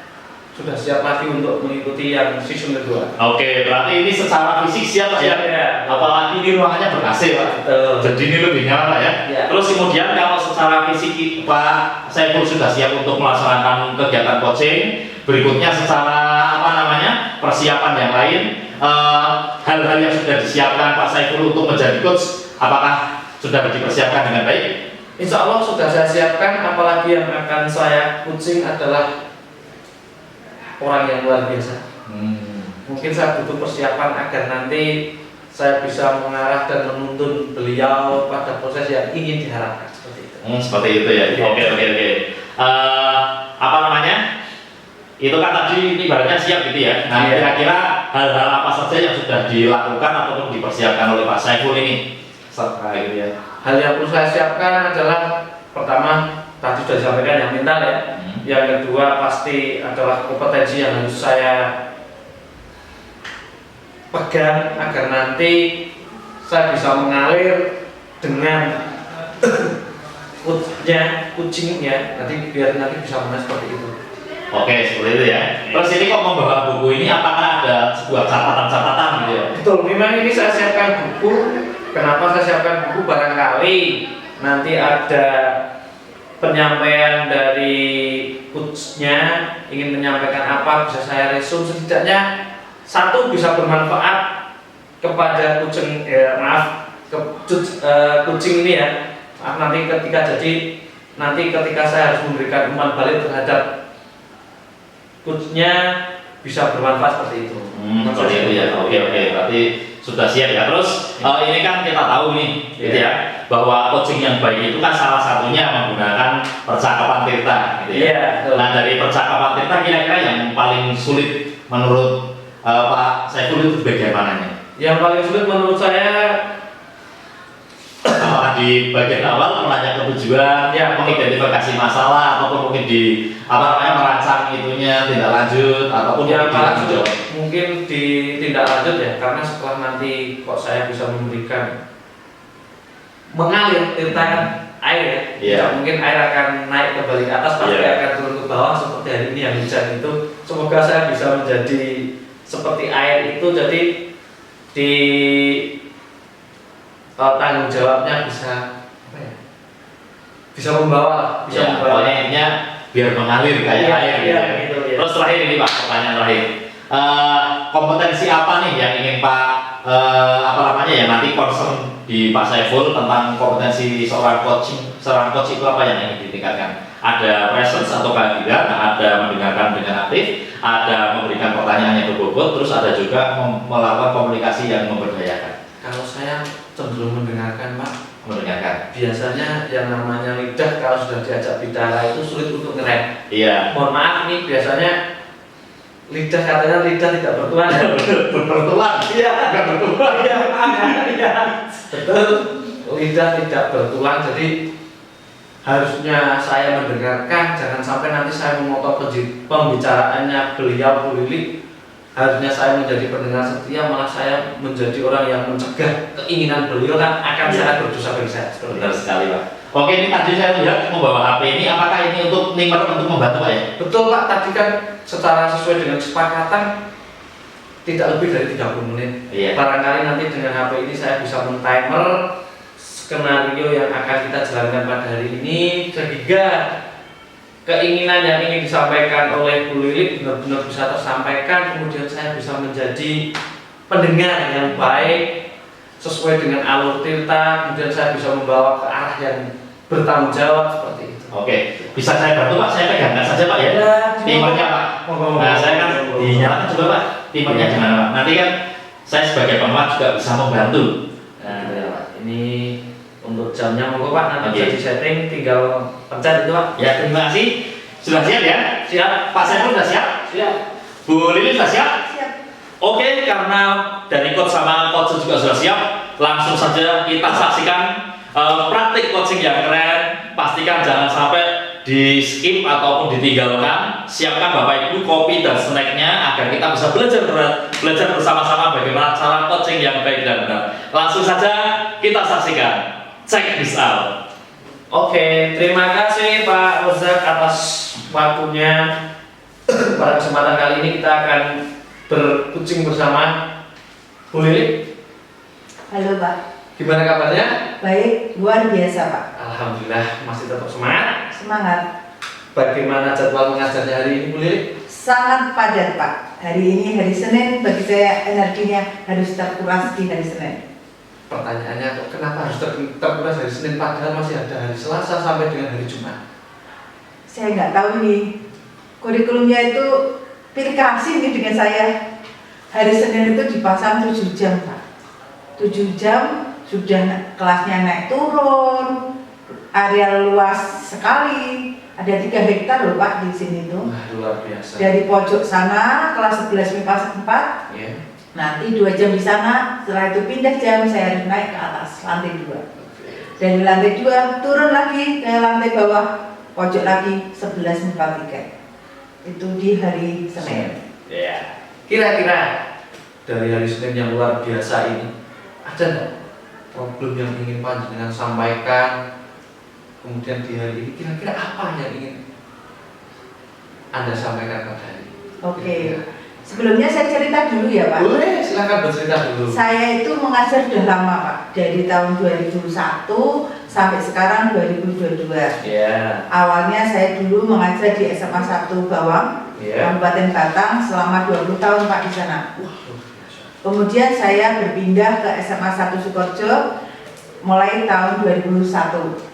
sudah siap lagi untuk mengikuti yang season kedua. Oke, berarti ini secara fisik siap Pak ya? Ya. Apalagi ini ruangannya ber-AC Pak. Betul. Jadi ini lebih nyaman Pak ya? Ya. Terus kemudian kalau secara fisik Pak Saiful sudah siap untuk melaksanakan kegiatan coaching, berikutnya secara persiapan yang lain, hal-hal yang sudah disiapkan Pak Saiful untuk menjadi coach, apakah sudah dipersiapkan dengan baik? Insya Allah sudah saya siapkan, apalagi yang akan saya coaching adalah orang yang luar biasa. Mungkin saya butuh persiapan agar nanti saya bisa mengarah dan menuntun beliau pada proses yang ingin diharapkan seperti itu. Seperti itu ya. Oke. Itu kan tadi ibaratnya siap gitu ya. Nah, kira-kira hal-hal apa saja yang sudah dilakukan ataupun dipersiapkan oleh Pak Saiful ini? Gitu ya. Hal yang perlu saya siapkan adalah pertama tadi sudah disampaikan yang mental ya. Yang kedua pasti adalah kompetensi yang harus saya pegang agar nanti saya bisa mengalir dengan kucingnya nanti biar nanti bisa menang seperti itu. Oke, seperti itu ya. Terus ini kok membawa buku ini, apakah ada sebuah catatan-catatan gitu ya? Betul, memang ini saya siapkan buku. Kenapa saya siapkan buku? Barangkali nanti ada penyampaian dari coachnya ingin menyampaikan apa, bisa saya resume setidaknya satu bisa bermanfaat kepada kucing kucing ini ya. Nanti ketika saya harus memberikan umpan balik terhadap coachnya bisa bermanfaat seperti itu. Seperti itu ya. Oke. Berarti sudah siap ya. Terus ini kan kita tahu nih, gitu ya, bahwa coaching yang baik itu kan salah satunya menggunakan percakapan tirta, gitu ya. Nah dari percakapan tirta kira-kira yang paling sulit menurut Pak Saiful itu bagaimananya? Yang paling sulit menurut saya apakah di bagian awal menanyakan tujuan, mengidentifikasi masalah, ataupun mungkin di merancang itunya tindak lanjut, ataupun mungkin di tindak lanjut ya, karena setelah nanti kok saya bisa memberikan mengalir tirtakan air ya, mungkin air akan naik kembali ke atas, pasti akan turun ke bawah seperti hari ini yang hujan itu. Semoga saya bisa menjadi seperti air itu, jadi di tanggung jawabnya bisa apa ya? Bisa membawa, bisa Ya, membawa. pokoknya intinya biar mengalir kayak Iya, air gitu iya, ya. gitu, ya. Terus terakhir ini Pak, pertanyaan terakhir. Kompetensi apa nih yang ingin Pak apa namanya ya nanti concern di Pak Saiful tentang kompetensi seorang coach itu apa yang ingin ditingkatkan? Ada presence atau kehadiran, ada mendengarkan dengan aktif, ada memberikan pertanyaan yang berbobot, terus ada juga melakukan komunikasi yang memberdayakan. Kalau saya cenderung mendengarkan, Pak. Mendengarkan. Biasanya yang namanya lidah kalau sudah diajak bicara itu sulit untuk ngerem. Iya. Mohon maaf nih, biasanya lidah katanya lidah tidak bertuan. Bertuan. Iya, Bukan bertuan. iya, betul. Lidah tidak bertuan, jadi harusnya saya mendengarkan, jangan sampai nanti saya memotong pembicaraannya beliau Bu Lili. Harusnya saya menjadi pendengar setia, malah saya menjadi orang yang mencegah keinginan beliau kan akan sangat berdosa bagi saya. Benar sekali Pak. Oke, ini tadi saya lihat membawa HP ini, apakah ini untuk nikmat untuk membantu Pak ya? Betul Pak, tadi kan secara sesuai dengan kesepakatan tidak lebih dari 30 menit. Iya. Barangkali nanti dengan HP ini saya bisa men-timer skenario yang akan kita jalankan pada hari ini, sehingga keinginan yang ingin disampaikan oleh Bu Lili benar-benar bisa tersampaikan, kemudian saya bisa menjadi pendengar yang baik sesuai dengan alur cerita, kemudian saya bisa membawa ke arah yang bertanggung jawab seperti itu. Oke, bisa saya bantu Pak, saya pegangkan saja Pak ya. Timernya Pak. Nah, saya kan dinyalakan juga Pak. Timernya gimana Pak? Nanti kan saya sebagai pengamat juga bisa membantu. Nah, ya, Pak. Ini untuk jamnya monggo Pak, nanti Oke. bisa di-setting, tinggal pencet itu Pak. Ya, terima kasih. Sudah siap ya? Siap. Pak Saiful sudah siap? Siap. Bu Lili sudah siap? Siap. Oke, karena dari coach sama coach juga sudah siap, langsung saja kita saksikan praktik coaching yang keren. Pastikan jangan sampai di skip ataupun ditinggalkan. Siapkan Bapak Ibu kopi dan snacknya agar kita bisa belajar bersama-sama bagaimana cara coaching yang baik dan benar. Langsung saja kita saksikan. Check this out. Oke, terima kasih Pak Rozak atas waktunya. Pada kesempatan kali ini kita akan berkucing bersama Bu Lili. Halo Pak. Gimana kabarnya? Baik, luar biasa Pak. Alhamdulillah masih tetap semangat. Semangat. Bagaimana jadwal mengajarnya hari ini Bu Lili? Sangat padat Pak. Hari ini hari Senin, bagi saya energinya harus terkuras di hari Senin. Pertanyaannya kok kenapa harus terkuras hari Senin padahal masih ada hari Selasa sampai dengan hari Jumat? Saya nggak tahu nih. Kurikulumnya itu pilih kasih nih dengan saya. Hari Senin itu dipasang 7 jam Pak. 7 jam sudah kelasnya naik turun, area luas sekali, ada 3 hektar loh Pak di sini tuh. Wah, luar biasa. Dari pojok sana kelas 11 MIPA 4, Ya. nanti 2 jam di sana, setelah itu pindah jam saya harus naik ke atas lantai 2. Dari lantai 2 turun lagi ke lantai bawah, pojok lagi 11 MIPA 3. Itu di hari Senin. Ya. Kira-kira dari hari Senin yang luar biasa ini ada nggak problem yang ingin panjenengan sampaikan? Kemudian di hari ini kira-kira apa yang ingin Anda sampaikan pada hari ini? Oke. Sebelumnya saya cerita dulu ya Pak. Boleh, silakan bercerita dulu. Saya itu mengajar sudah lama Pak, dari tahun 2001 sampai sekarang 2022. Ya. Awalnya saya dulu mengajar di SMA 1 Bawang, Ya. Kabupaten Batang selama 20 tahun Pak di sana. Wah, luar biasa. Kemudian saya berpindah ke SMA 1 Sukoharjo mulai tahun 2001.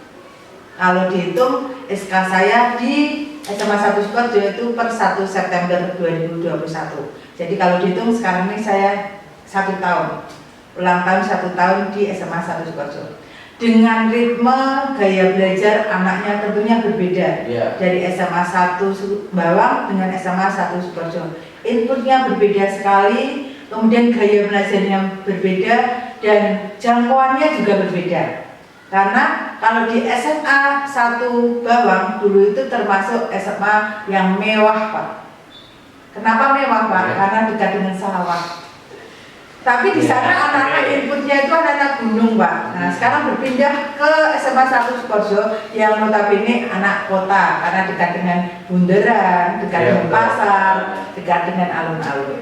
Kalau dihitung SK saya di SMA 1 Sukoharjo itu per 1 September 2021. Jadi kalau dihitung sekarang ini saya 1 tahun, ulang tahun 1 tahun di SMA 1 Sukoharjo. Dengan ritme gaya belajar anaknya tentunya berbeda. Ya. Dari SMA 1 Bawang dengan SMA 1 Sukoharjo. Inputnya berbeda sekali, kemudian gaya belajarnya berbeda dan jangkauannya juga berbeda. Karena kalau di SMA 1 Bawang dulu itu termasuk SMA yang mewah Pak. Kenapa mewah Pak? Ya. Karena dekat dengan sawah. Tapi di sana Ya, anak-anak oke. inputnya itu anak-anak gunung Pak. Nah sekarang berpindah ke SMA 1 Sukoharjo yang notabene anak kota karena dekat dengan bundaran, dekat Ya, dengan betul. pasar, dekat dengan alun-alun.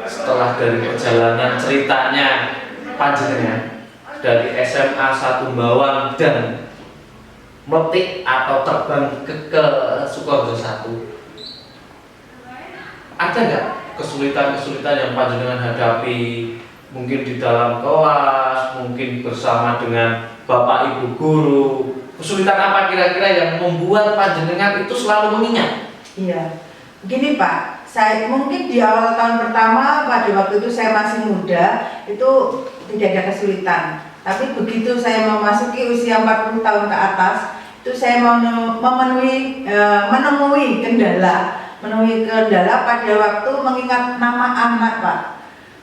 Setelah dari perjalanan ceritanya panjenengan dari SMA 1 Bawang dan metik atau terbang ke Sukoharjo 1, ada nggak kesulitan-kesulitan yang panjenengan hadapi, mungkin di dalam kelas, mungkin bersama dengan Bapak Ibu guru? Kesulitan apa kira-kira yang membuat panjenengan itu selalu mengingat? Iya, begini Pak, saya mungkin di awal tahun pertama pada waktu itu saya masih muda, itu tidak ada kesulitan. Tapi begitu saya memasuki usia 40 tahun ke atas, itu saya menemui kendala pada waktu mengingat nama anak Pak.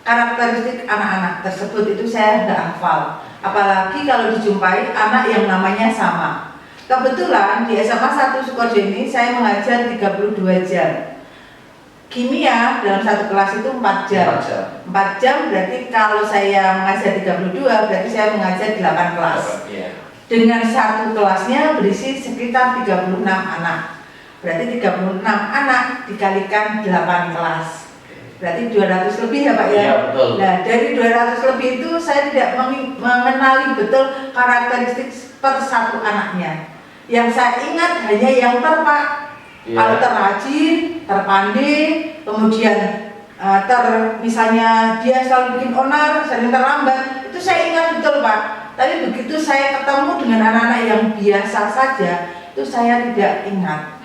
Karakteristik anak-anak tersebut itu saya nggak hafal. Apalagi kalau dijumpai anak yang namanya sama. Kebetulan di SMA 1 Sukoharjo ini saya mengajar 32 jam. Kimia dalam satu kelas itu 4 jam. 4 jam berarti kalau saya mengajar 32 berarti saya mengajar 8 kelas. Dengan satu kelasnya berisi sekitar 36 anak. Berarti 36 anak dikalikan 8 kelas. Berarti 200 lebih ya Pak ya? Iya, betul. Nah dari 200 lebih itu saya tidak mengenali betul karakteristik per satu anaknya. Yang saya ingat hanya yang Pak. Iya. Kalau terrajin, terpandai, kemudian misalnya dia selalu bikin onar, sering terlambat, itu saya ingat betul Pak. Tapi begitu saya ketemu dengan anak-anak yang biasa saja, itu saya tidak ingat.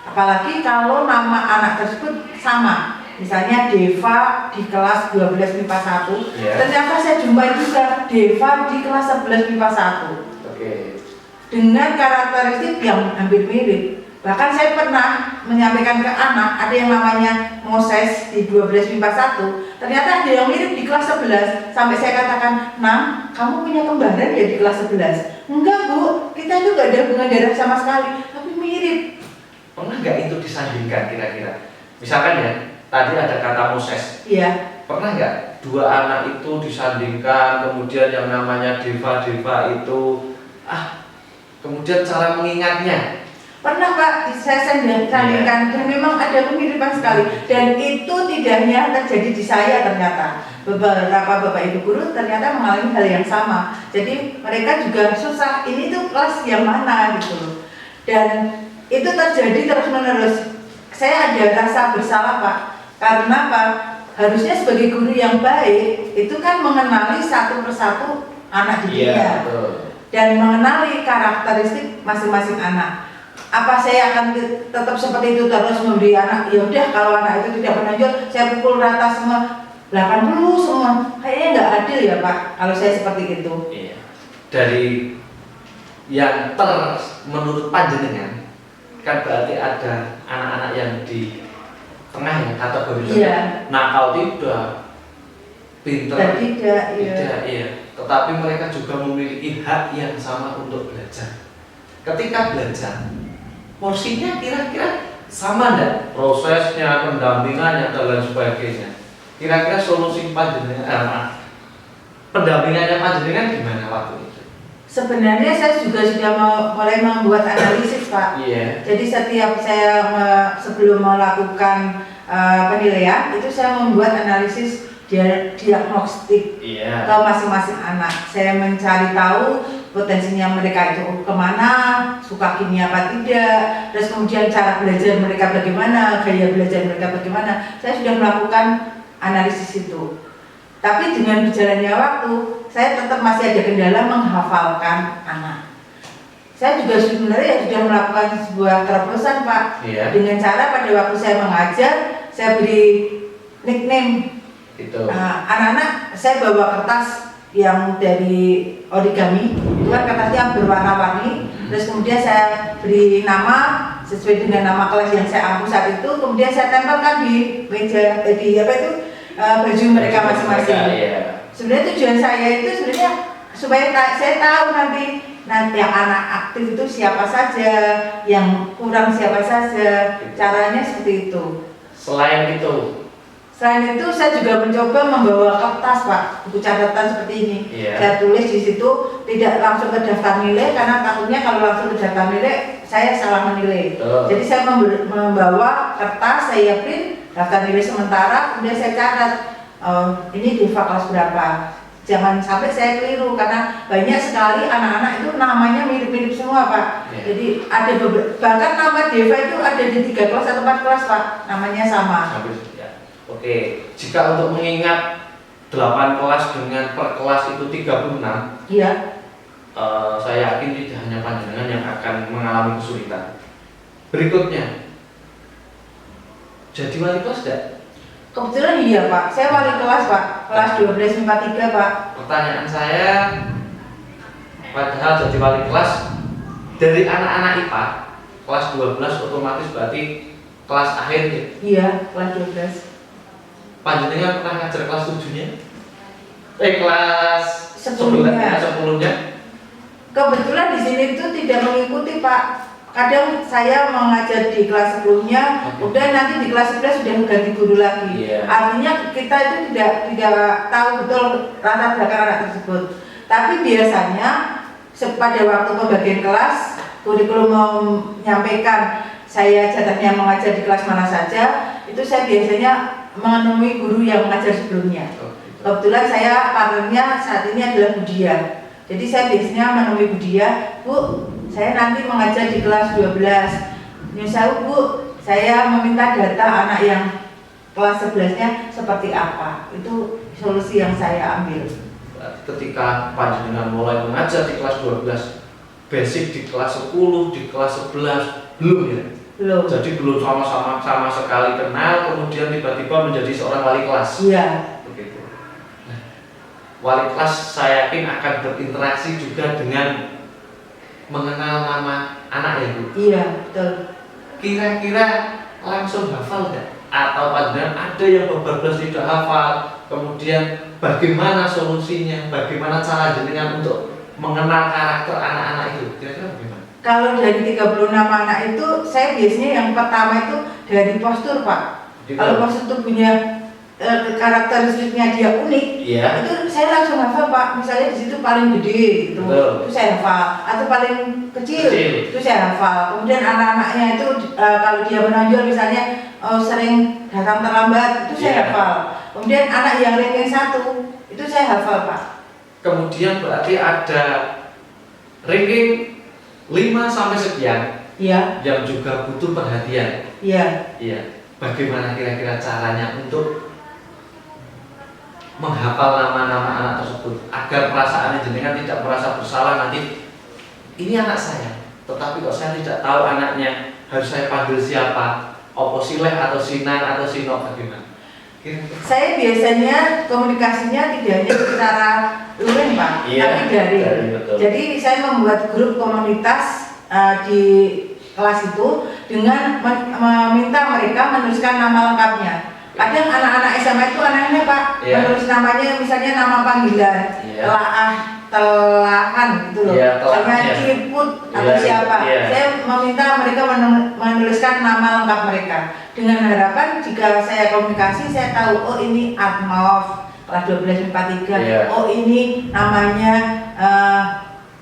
Apalagi kalau nama anak tersebut sama. Misalnya Deva di kelas 12 MIPA 1, ternyata saya jumpai juga Deva di kelas 11 MIPA 1. Dengan karakteristik yang hampir mirip. Bahkan saya pernah menyampaikan ke anak, ada yang namanya Moses di 12 MIPA 1, ternyata ada yang mirip di kelas 11. Sampai saya katakan, "Nam, kamu punya kembaran ya di kelas 11?" "Enggak Bu, kita itu gak ada hubungan darah sama sekali, tapi mirip." Pernah nggak itu disandingkan kira-kira? Misalkan ya, tadi ada kata Moses. Iya. Pernah nggak dua anak itu disandingkan, kemudian yang namanya Deva itu, kemudian cara mengingatnya? Pernah Pak, saya sandingkan dan memang ada kemiripan sekali. Dan itu tidak hanya terjadi di saya ternyata. Beberapa Bapak Ibu guru ternyata mengalami hal yang sama. Jadi mereka juga susah, ini tuh kelas yang mana gitu loh. Dan itu terjadi terus-menerus. Saya ada rasa bersalah Pak. Karena Pak, harusnya sebagai guru yang baik itu kan mengenali satu persatu anak didiknya. Dan mengenali karakteristik masing-masing anak. Apa saya akan tetap seperti itu terus memberi anak? Ya udah, kalau anak itu tidak menonjol, saya pukul rata semua 80 semua. Kayaknya nggak adil ya Pak, kalau saya seperti itu. Iya. Dari yang menurut panjenengan, kan berarti ada anak-anak yang di tengah ya, kategori nakal tidak, pintar tidak, iya. Tetapi mereka juga memiliki hak yang sama untuk belajar. Ketika belajar, porsinya kira-kira sama enggak? Prosesnya, pendampingannya, dan lain sebagainya. Kira-kira solusi panjenengan, pendampingannya panjenengan gimana waktu itu? Sebenarnya saya juga sudah mulai membuat analisis Pak. Jadi setiap saya sebelum melakukan penilaian itu saya membuat analisis diagnostik ke masing-masing anak. Saya mencari tahu potensinya mereka itu kemana, suka kimia apa tidak, terus kemudian cara belajar mereka bagaimana, gaya belajar mereka bagaimana. Saya sudah melakukan analisis itu. Tapi dengan berjalannya waktu, saya tetap masih ada kendala menghafalkan anak. Saya juga sebenarnya sudah melakukan sebuah terobosan Pak. Dengan cara pada waktu saya mengajar, saya beri nickname. Anak-anak saya bawa kertas yang dari origami, itu kan kertasnya berwarna-warni. Terus kemudian saya beri nama sesuai dengan nama kelas yang saya ampu saat itu. Kemudian saya tempelkan di meja, baju mereka masing-masing. Sebenarnya tujuan saya itu sebenarnya supaya saya tahu nanti yang anak aktif itu siapa saja, yang kurang siapa saja. Caranya seperti itu. Selain itu saya juga mencoba membawa kertas Pak, buku catatan seperti ini. Saya tulis di situ, tidak langsung ke daftar nilai karena takutnya kalau langsung ke daftar nilai saya salah menilai. Jadi saya membawa kertas, saya print daftar nilai sementara, kemudian saya catat ini Deva kelas berapa, jangan sampai saya keliru karena banyak sekali anak-anak itu namanya mirip-mirip semua Pak. Ya. Jadi ada bahkan nama Deva itu ada di 3 kelas atau 4 kelas Pak, namanya sama. Ya. Oke, jika untuk mengingat 8 kelas dengan per kelas itu 36, Iya. saya yakin tidak hanya panjenengan yang akan mengalami kesulitan. Berikutnya, jadi wali kelas tidak? Kebetulan iya Pak, saya wali kelas Pak, kelas 1243 Pak. Pertanyaan saya, padahal jadi wali kelas dari anak-anak IPA kelas 12 otomatis berarti kelas akhir ya? Iya, kelas 12. Panjenengan pernah ngajar kelas 7-nya? Kelas 10-nya. 10-nya? Kebetulan di sini itu tidak mengikuti Pak. Kadang saya mengajar di kelas 10-nya, udah nanti di kelas 11 sudah ganti guru lagi. Iya. Artinya kita itu tidak tahu betul latar belakang anak tersebut. Tapi biasanya pada waktu pembagian kelas, kurikulum menyampaikan saya jatahnya mengajar di kelas mana saja, itu saya biasanya menemui guru yang mengajar sebelumnya. Kebetulan saya partnernya saat ini adalah Budia. Jadi saya biasanya menemui Budia, Bu, saya nanti mengajar di kelas 12. Nyusahu Bu, saya meminta data anak yang kelas 11-nya seperti apa. Itu solusi yang saya ambil. Ketika panjenengan mulai mengajar di kelas 12, basic di kelas 10, di kelas 11 belum ya? Belum. Jadi belum sama sekali kenal, kemudian tiba-tiba menjadi seorang wali kelas. Iya. Begitu. Nah, wali kelas saya yakin akan berinteraksi juga dengan mengenal nama anak ya Bu. Iya, betul. Kira-kira langsung hafal nggak? Atau panjenengan ada yang beberapa tidak hafal? Kemudian bagaimana solusinya? Bagaimana cara jenengan untuk mengenal karakter anak-anak itu? Kira-kira bagaimana? Kalau dari 36 anak itu, saya biasanya yang pertama itu dari postur Pak. Kalau postur tubuhnya karakteristiknya dia unik, Iya. itu saya langsung hafal Pak. Misalnya di situ paling gede gitu, Betul. itu saya hafal. Atau paling kecil, itu saya hafal. Kemudian anak-anaknya itu kalau dia menonjol misalnya sering datang terlambat, itu saya Iya. hafal. Kemudian anak yang ranking 1, itu saya hafal Pak. Kemudian berarti ada ranking 5 sampai sekian Iya, yang juga butuh perhatian. iya. Iya. Bagaimana kira-kira caranya untuk menghafal nama-nama anak tersebut agar perasaannya jenengan tidak merasa bersalah nanti ini anak saya, tetapi kok saya tidak tahu anaknya, harus saya panggil siapa? Opo Sileh atau Sinan atau Sino, bagaimana? Kira-kira. Saya biasanya komunikasinya tidak hanya secara luring Pak, Iya, tapi daring. betul. Jadi saya membuat grup komunitas di kelas itu dengan meminta mereka menuliskan nama lengkapnya. Kadang anak-anak SMA itu anaknya Pak, Iya. menulis namanya misalnya nama panggilan, Iya. telahan gitu loh, Iya, telahan, misalnya iya. Ciput atau Iya, siapa. iya. Saya meminta mereka menuliskan nama lengkap mereka dengan harapan jika saya komunikasi saya tahu oh ini Arnov kelas 1243, Iya. oh ini namanya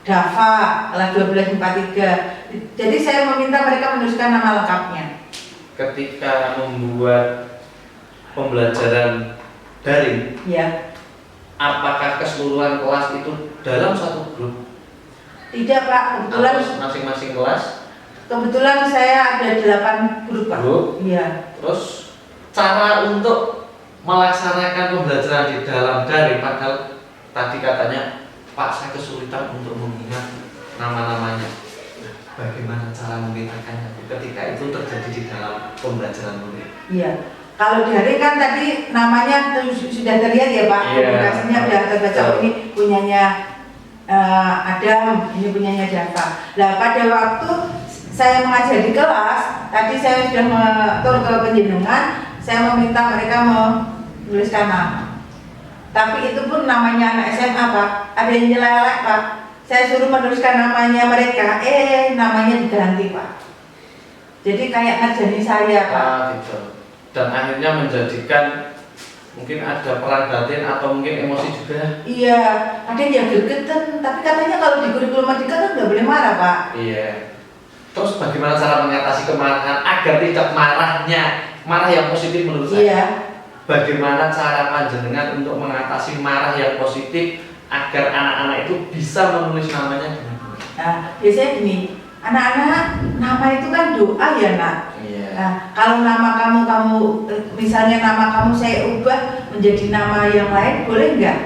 Dava kelas 1243. Jadi saya meminta mereka menuliskan nama lengkapnya. Ketika membuat pembelajaran daring, Ya. apakah keseluruhan kelas itu dalam satu grup? Tidak Pak, kebetulan Atau masing-masing kelas? saya ada 8 grup Pak. Grup? Iya. Terus cara untuk melaksanakan pembelajaran di dalam daring, padahal tadi katanya Pak saya kesulitan untuk mengingat nama-namanya. Bagaimana cara membedakannya ketika itu terjadi di dalam pembelajaran murid? Iya. Kalau daring kan tadi namanya sudah terlihat ya Pak, Iya. komunikasinya sudah terbaca. Oh, ini punyanya Adam, ini punyanya Dava. Nah pada waktu saya mengajar di kelas, tadi saya sudah mengatur ke penjenengan, saya meminta mereka menuliskan nama. Tapi itu pun namanya anak SMA Pak, ada yang nyelelek Pak. Saya suruh menuliskan namanya mereka, namanya diganti Pak. Jadi kayak ngerjain saya Pak. Gitu. Dan akhirnya menjadikan mungkin ada peran batin atau mungkin emosi juga. Iya, ada yang gregetan, tapi katanya kalau di kurikulum Merdeka kan nggak boleh marah Pak. Iya. Terus bagaimana cara mengatasi kemarahan agar tidak marah yang positif menurut saya? Iya. bagaimana cara panjenengan untuk mengatasi marah yang positif agar anak-anak itu bisa menulis namanya dengan benar? Nah, biasanya gini, anak-anak nama itu kan doa ya nak. Iya. Nah, kalau nama kamu misalnya nama kamu saya ubah menjadi nama yang lain, boleh nggak?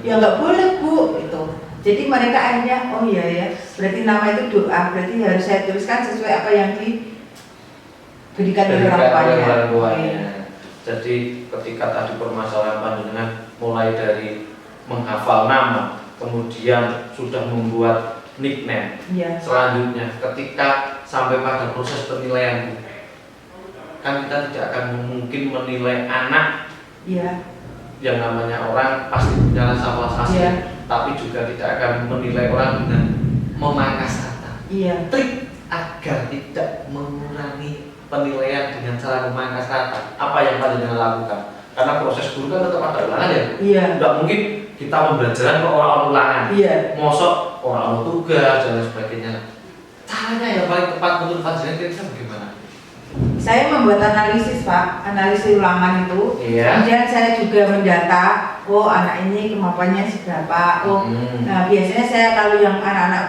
Ya nggak boleh bu, itu. Jadi mereka akhirnya, oh iya ya, berarti nama itu doa, berarti harus saya tuliskan sesuai apa yang diberikan oleh orang tuanya. Jadi ketika tadi permasalahan panjenengan mulai dari menghafal nama, kemudian sudah membuat nickname. Iya. Selanjutnya ketika sampai pada proses penilaian, kan kita tidak akan mungkin menilai anak Iya. yang namanya orang pasti punya rasa welas asih, Iya. tapi juga tidak akan menilai orang dengan memangkas kata. Iya. Trik agar tidak mengurangi penilaian dengan cara memangkas kata, apa yang panjenengan lakukan? Karena proses guru kan tetap ada ulangan ya. Iya. Nggak mungkin kita pembelajaran ke orang ulangan. Iya. Mosok orang tugas dan lain sebagainya. Caranya yang paling tepat menurut panjenengan kira-kira bagaimana? Saya membuat analisis Pak, analisis ulangan itu. Iya. Kemudian saya juga mendata, oh anak ini kemampuannya seberapa. Oh, nah biasanya saya kalau yang anak-anak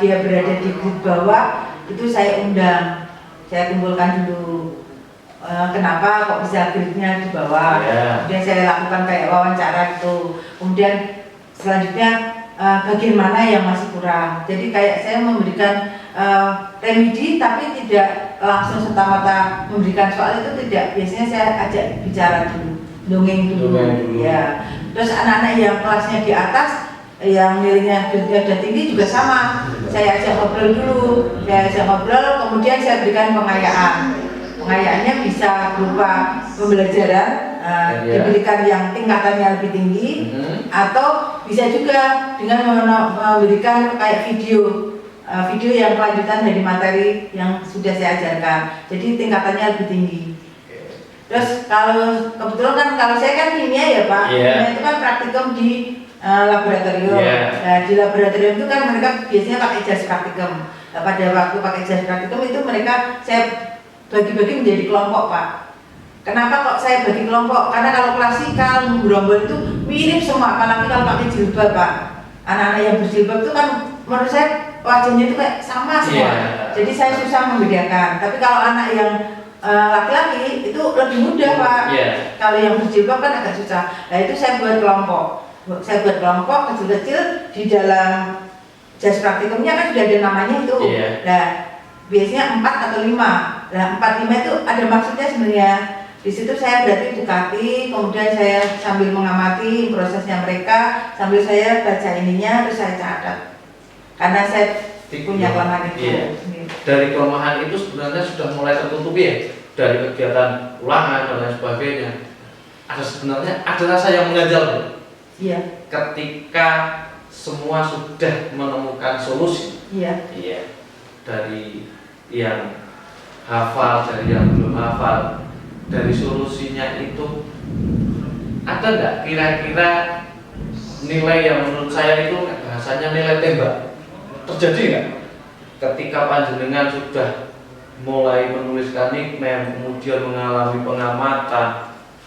dia berada di grup bawah itu saya undang, saya kumpulkan dulu. Kenapa kok bisa grade-nya di bawah? Yeah. Kemudian saya lakukan kayak wawancara itu. Kemudian selanjutnya bagian mana yang masih kurang. Jadi kayak saya memberikan remedi tapi tidak langsung serta-merta memberikan soal itu tidak. Biasanya saya ajak bicara dulu, dongeng dulu. Ya. Terus anak-anak yang kelasnya di atas yang nilainya sudah tinggi juga sama. Saya ajak ngobrol dulu, kemudian saya berikan pengayaan. Pengayaannya bisa berupa pembelajaran, diberikan yang tingkatannya lebih tinggi, atau bisa juga dengan memberikan kayak video yang kelanjutan dari materi yang sudah saya ajarkan. Jadi tingkatannya lebih tinggi. Terus kalau kebetulan kan kalau saya kan kimia ya Pak, kimia itu kan praktikum di laboratorium. Nah, di laboratorium itu kan mereka biasanya pakai jas praktikum. Nah, pada waktu pakai jas praktikum itu mereka saya bagi-bagi menjadi kelompok Pak. Kenapa kok saya bagi kelompok? Karena kalau klasikal, gerombol itu mirip semua, apalagi kalau pakai jilbab Pak. Anak-anak yang berjilbab itu kan menurut saya wajahnya itu kayak sama semua. Jadi saya susah membedakan. Tapi kalau anak yang laki-laki itu lebih mudah Pak. Kalau yang berjilbab kan agak susah. Nah itu saya buat kelompok. Saya buat kelompok kecil-kecil di dalam jas praktikumnya kan sudah ada namanya itu. Nah biasanya 4 atau 5. Nah 4-5 itu ada maksudnya sebenarnya. Di situ saya berarti dekati, kemudian saya sambil mengamati prosesnya mereka, sambil saya baca ininya, terus saya catat. Karena saya punya kelemahan itu. Dari kelemahan itu sebenarnya sudah mulai tertutupi ya, dari kegiatan ulangan dan lain sebagainya. Ada rasa yang mengganjal. Iya. Ketika semua sudah menemukan solusi. Iya. Dari yang hafal, dari yang belum hafal, dari solusinya itu ada nggak kira-kira nilai yang menurut saya itu bahasanya nilai tembak? Terjadi nggak ketika panjenengan sudah mulai menuliskan nickname, kemudian mengalami pengamatan,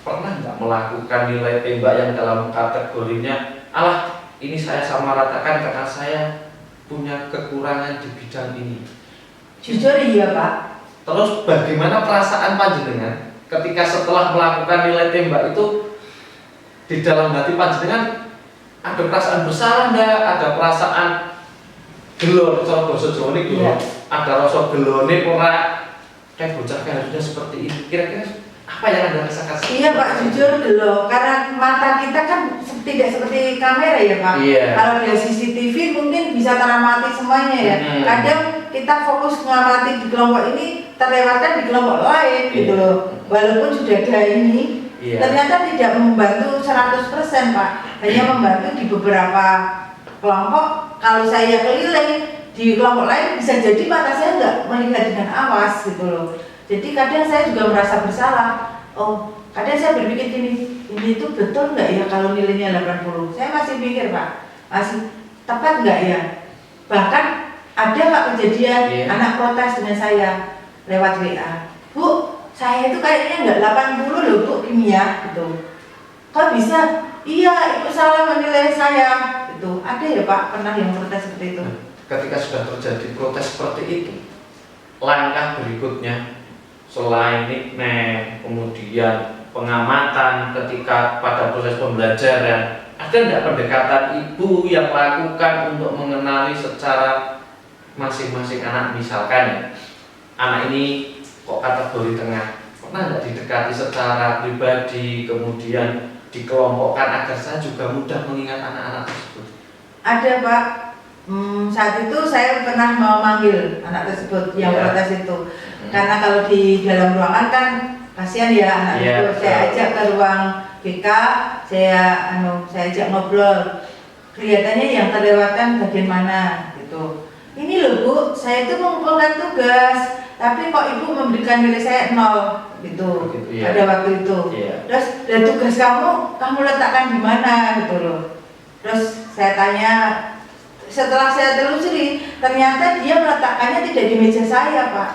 pernah nggak melakukan nilai tembak yang dalam kategorinya alah ini saya samaratakan karena saya punya kekurangan di bidang ini? Jujur iya Pak. Terus bagaimana perasaan panjenengan ketika setelah melakukan nilai tembak itu di dalam hati panjenengan ada perasaan bersalah nggak? Ada perasaan gelo, cara bahasa Jawa ini ada rasa gelone ora kayak bocah harusnya seperti ini. Kira-kira apa yang Anda rasakan? Iya Pak, jujur gelo. Karena mata kita kan tidak seperti kamera ya Pak. Kalau dari CCTV mungkin bisa teramati semuanya ya. Kadang kita fokus mengamati di kelompok ini terlewatkan di kelompok lain gitu loh. Walaupun sudah ada ini, ternyata tidak membantu 100% Pak. Hanya membantu di beberapa kelompok. Kalau saya keliling di kelompok lain bisa jadi mata saya nggak melihat dengan awas gitu loh. Jadi kadang saya juga merasa bersalah. Oh, kadang saya berpikir ini itu betul nggak ya kalau nilainya 80? Saya masih pikir Pak, masih tepat nggak ya? Bahkan ada Pak kejadian anak protes dengan saya lewat WA. Bu, saya itu kayaknya nggak 80 loh Bu kimia gitu. Kok bisa? Iya, Ibu salah menilai saya gitu. Ada ya Pak pernah yang protes seperti itu? Ketika sudah terjadi protes seperti itu, langkah berikutnya selain nickname, kemudian pengamatan ketika pada proses pembelajaran, ada nggak pendekatan ibu yang lakukan untuk mengenali secara masing-masing anak? Misalkan anak ini kok kategori tengah, pernah nggak didekati secara pribadi, kemudian dikelompokkan agar saya juga mudah mengingat anak-anak tersebut? Ada Pak. Saat itu saya pernah mau manggil anak tersebut yang Iya. protes itu. Karena kalau di dalam ruangan kan kasihan ya anak Iya, itu. Saya betul. ajak ke ruang BK, saya ajak ngobrol. Kelihatannya yang terlewatkan bagian mana gitu. Ini loh Bu, saya itu mengumpulkan tugas, tapi kok Ibu memberikan nilai saya 0 gitu. Begitu, iya. Pada waktu itu. Iya. Terus dan tugas kamu letakkan di mana gitu loh. Terus saya tanya, setelah saya telusuri, ternyata dia meletakkannya tidak di meja saya Pak.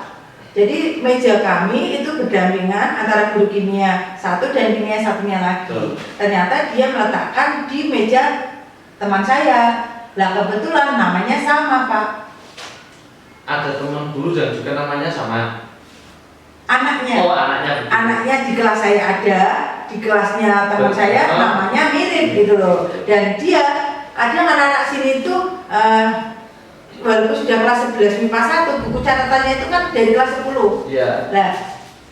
Jadi meja kami itu berdampingan antara guru kimia satu dan kimia satunya lagi. Betul. Ternyata dia meletakkan di meja teman saya. Lah kebetulan namanya sama Pak. Ada teman guru dan juga namanya sama. Anaknya. Oh, anaknya. begitu. Anaknya di kelas saya ada, di kelasnya teman Betul. saya namanya mirip gitu loh. Dan dia kadang anak-anak sini itu walaupun sudah kelas 11 MIPA 1, buku catatannya itu kan dari kelas 10. Iya. Nah,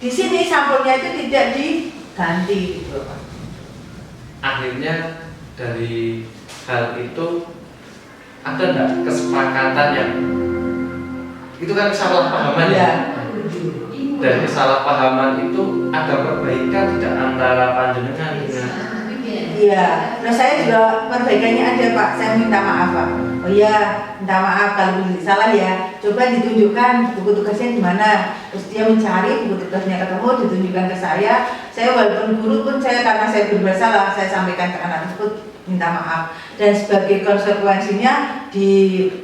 di sini sampulnya itu tidak diganti gitu loh, Pak. Akhirnya dari hal itu ada nggak kesepakatan yang itu kan kesalahpahaman ya? Ya. Dan kesalahpahaman itu ada perbaikan tidak antara panjenengan dengan Iya, terus saya juga perbaikannya ada Pak, saya minta maaf Pak. Oh iya, minta maaf kalau salah ya. Coba ditunjukkan buku tugasnya di mana. Terus dia mencari buku tugasnya ketemu, ditunjukkan ke saya. Saya walaupun guru pun saya karena saya berbuat salah, saya sampaikan ke anak tersebut minta maaf. Dan sebagai konsekuensinya di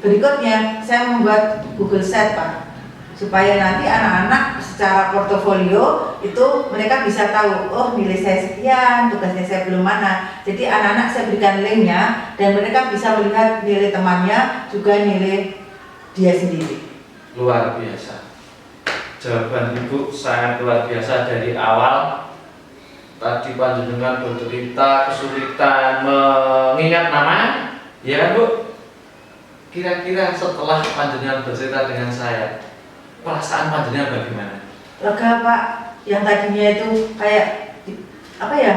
berikutnya saya membuat Google Sheet Pak, supaya nanti anak-anak secara portofolio itu mereka bisa tahu, oh nilai saya sekian, tugasnya saya belum mana. Jadi anak-anak saya berikan linknya dan mereka bisa melihat nilai temannya juga nilai dia sendiri. luar biasa. Jawaban Ibu sangat luar biasa dari awal. Tadi panjenengan bercerita kesulitan mengingat nama, ya kan Bu? Kira-kira setelah panjenengan bercerita dengan saya, perasaan panjenengan bagaimana? Lega Pak, yang tadinya itu kayak apa ya,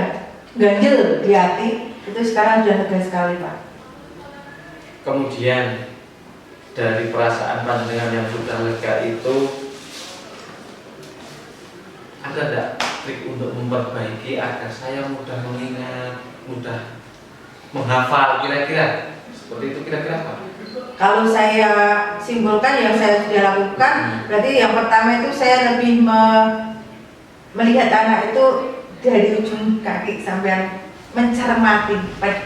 ganjel di hati, itu sekarang sudah lega sekali Pak. Kemudian dari perasaan panjenengan yang sudah lega itu, ada tidak trik untuk memperbaiki agar saya mudah mengingat, mudah menghafal, kira-kira seperti itu, kira-kira apa? Kalau saya simpulkan yang saya sudah lakukan, berarti yang pertama itu saya lebih melihat anak itu dari ujung kaki sampai mencermati.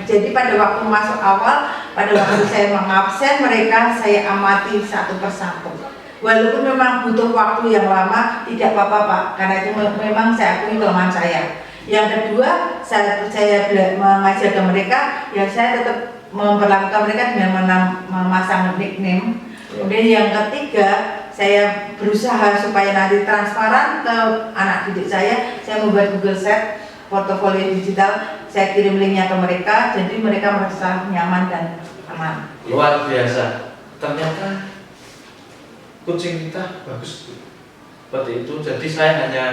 Jadi pada waktu masuk awal, pada waktu saya mengabsen mereka, saya amati satu persatu. Walaupun memang butuh waktu yang lama, tidak apa-apa Pak, karena itu memang saya akui kelemahan saya. Yang kedua, saya mengajar ke mereka, ya saya tetap memperlakukan mereka dengan memasang nickname. Kemudian yang ketiga, saya berusaha supaya nanti transparan ke anak didik saya membuat Google Sheet, portofolio digital, saya kirim linknya ke mereka, jadi mereka merasa nyaman dan aman. Luar biasa. Ternyata kucing kita bagus seperti itu. Jadi saya hanya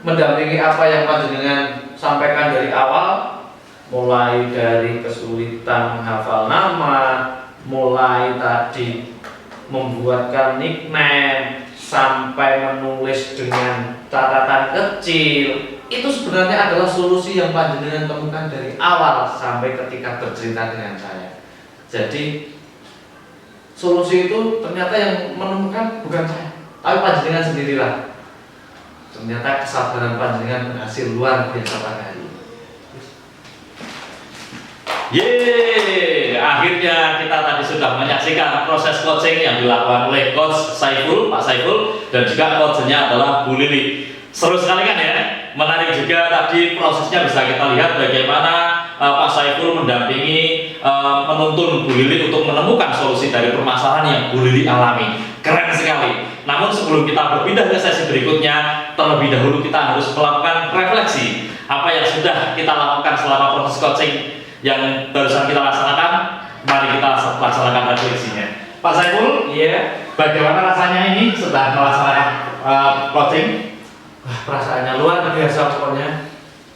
mendampingi apa yang panjenengan sampaikan dari awal, mulai dari kesulitan menghafal nama, mulai tadi membuatkan nickname, sampai menulis dengan catatan kecil. Itu sebenarnya adalah solusi yang panjenengan temukan dari awal sampai ketika bercerita dengan saya. Jadi solusi itu ternyata yang menemukan bukan saya, tapi panjenengan sendirilah. Ternyata kesabaran panjenengan berhasil luar biasa pada hari ini. Yeay, akhirnya kita tadi sudah menyaksikan proses coaching yang dilakukan oleh Coach Saiful, Pak Saiful, dan juga coachnya adalah Bu Lili. Seru sekali kan ya, menarik juga tadi prosesnya bisa kita lihat bagaimana Pak Saiful mendampingi menuntun Bu Lili untuk menemukan solusi dari permasalahan yang Bu Lili alami. Keren sekali. Namun sebelum kita berpindah ke sesi berikutnya, terlebih dahulu kita harus melakukan refleksi apa yang sudah kita lakukan selama proses coaching yang barusan kita laksanakan. Mari kita laksanakan refleksinya. Pak Saiful, Iya. bagaimana rasanya ini sudah melaksanakan coaching? Perasaannya luar biasa pokoknya.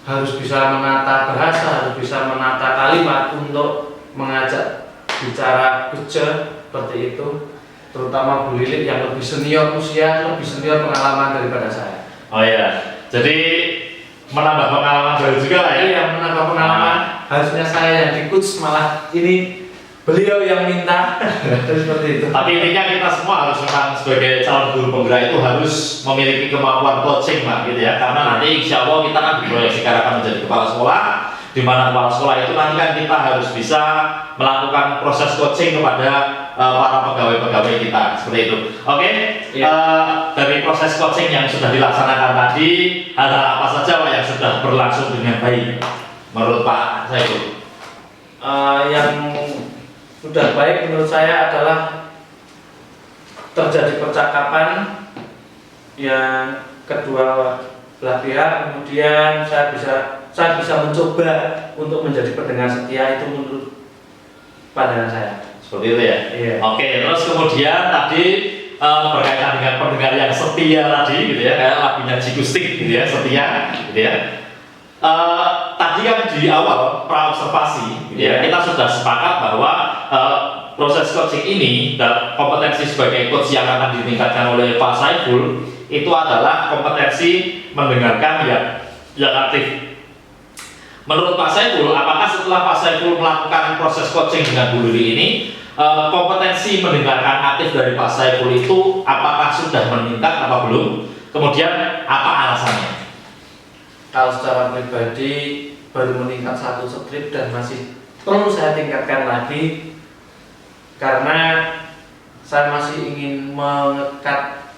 Harus bisa menata bahasa, harus bisa menata kalimat untuk mengajak bicara kerja seperti itu. Terutama Bu Lili yang lebih senior usia, lebih senior pengalaman daripada saya. Oh iya, jadi menambah pengalaman baru juga lah ya. Iya, menambah pengalaman. Harusnya saya yang di coach, malah ini beliau yang minta. Seperti itu. Tapi intinya kita semua harus memang sebagai calon guru penggerak itu harus memiliki kemampuan coaching lah gitu ya. Karena nanti insya Allah kita kan diproyeksikan akan menjadi kepala sekolah, di mana kepala sekolah itu nanti kan kita harus bisa melakukan proses coaching kepada para pegawai-pegawai kita seperti itu. Oke, Iya. dari proses coaching yang sudah dilaksanakan tadi, hal apa saja Pak yang sudah berlangsung dengan baik menurut Pak Saiful? Yang sudah baik menurut saya adalah terjadi percakapan yang kedua belah pihak, kemudian saya bisa mencoba untuk menjadi pendengar setia. Itu menurut pandangan saya. Seperti itu ya. Iya. Oke, terus kemudian tadi berkaitan dengan pendengar yang setia tadi gitu ya, kayak lagunya Jigustik gitu ya, setia gitu ya. Tadi kan di awal praobservasi gitu ya, kita sudah sepakat bahwa proses coaching ini dan kompetensi sebagai coach yang akan ditingkatkan oleh Pak Saiful itu adalah kompetensi mendengarkan yang aktif. Menurut Pak Saiful, apakah setelah Pak Saiful melakukan proses coaching dengan Bu Lili ini, kompetensi mendengarkan aktif dari Pak Saiful itu apakah sudah meningkat apa belum? Kemudian apa alasannya? Kalau secara pribadi baru meningkat 1 strip dan masih perlu saya tingkatkan lagi karena saya masih ingin mengekat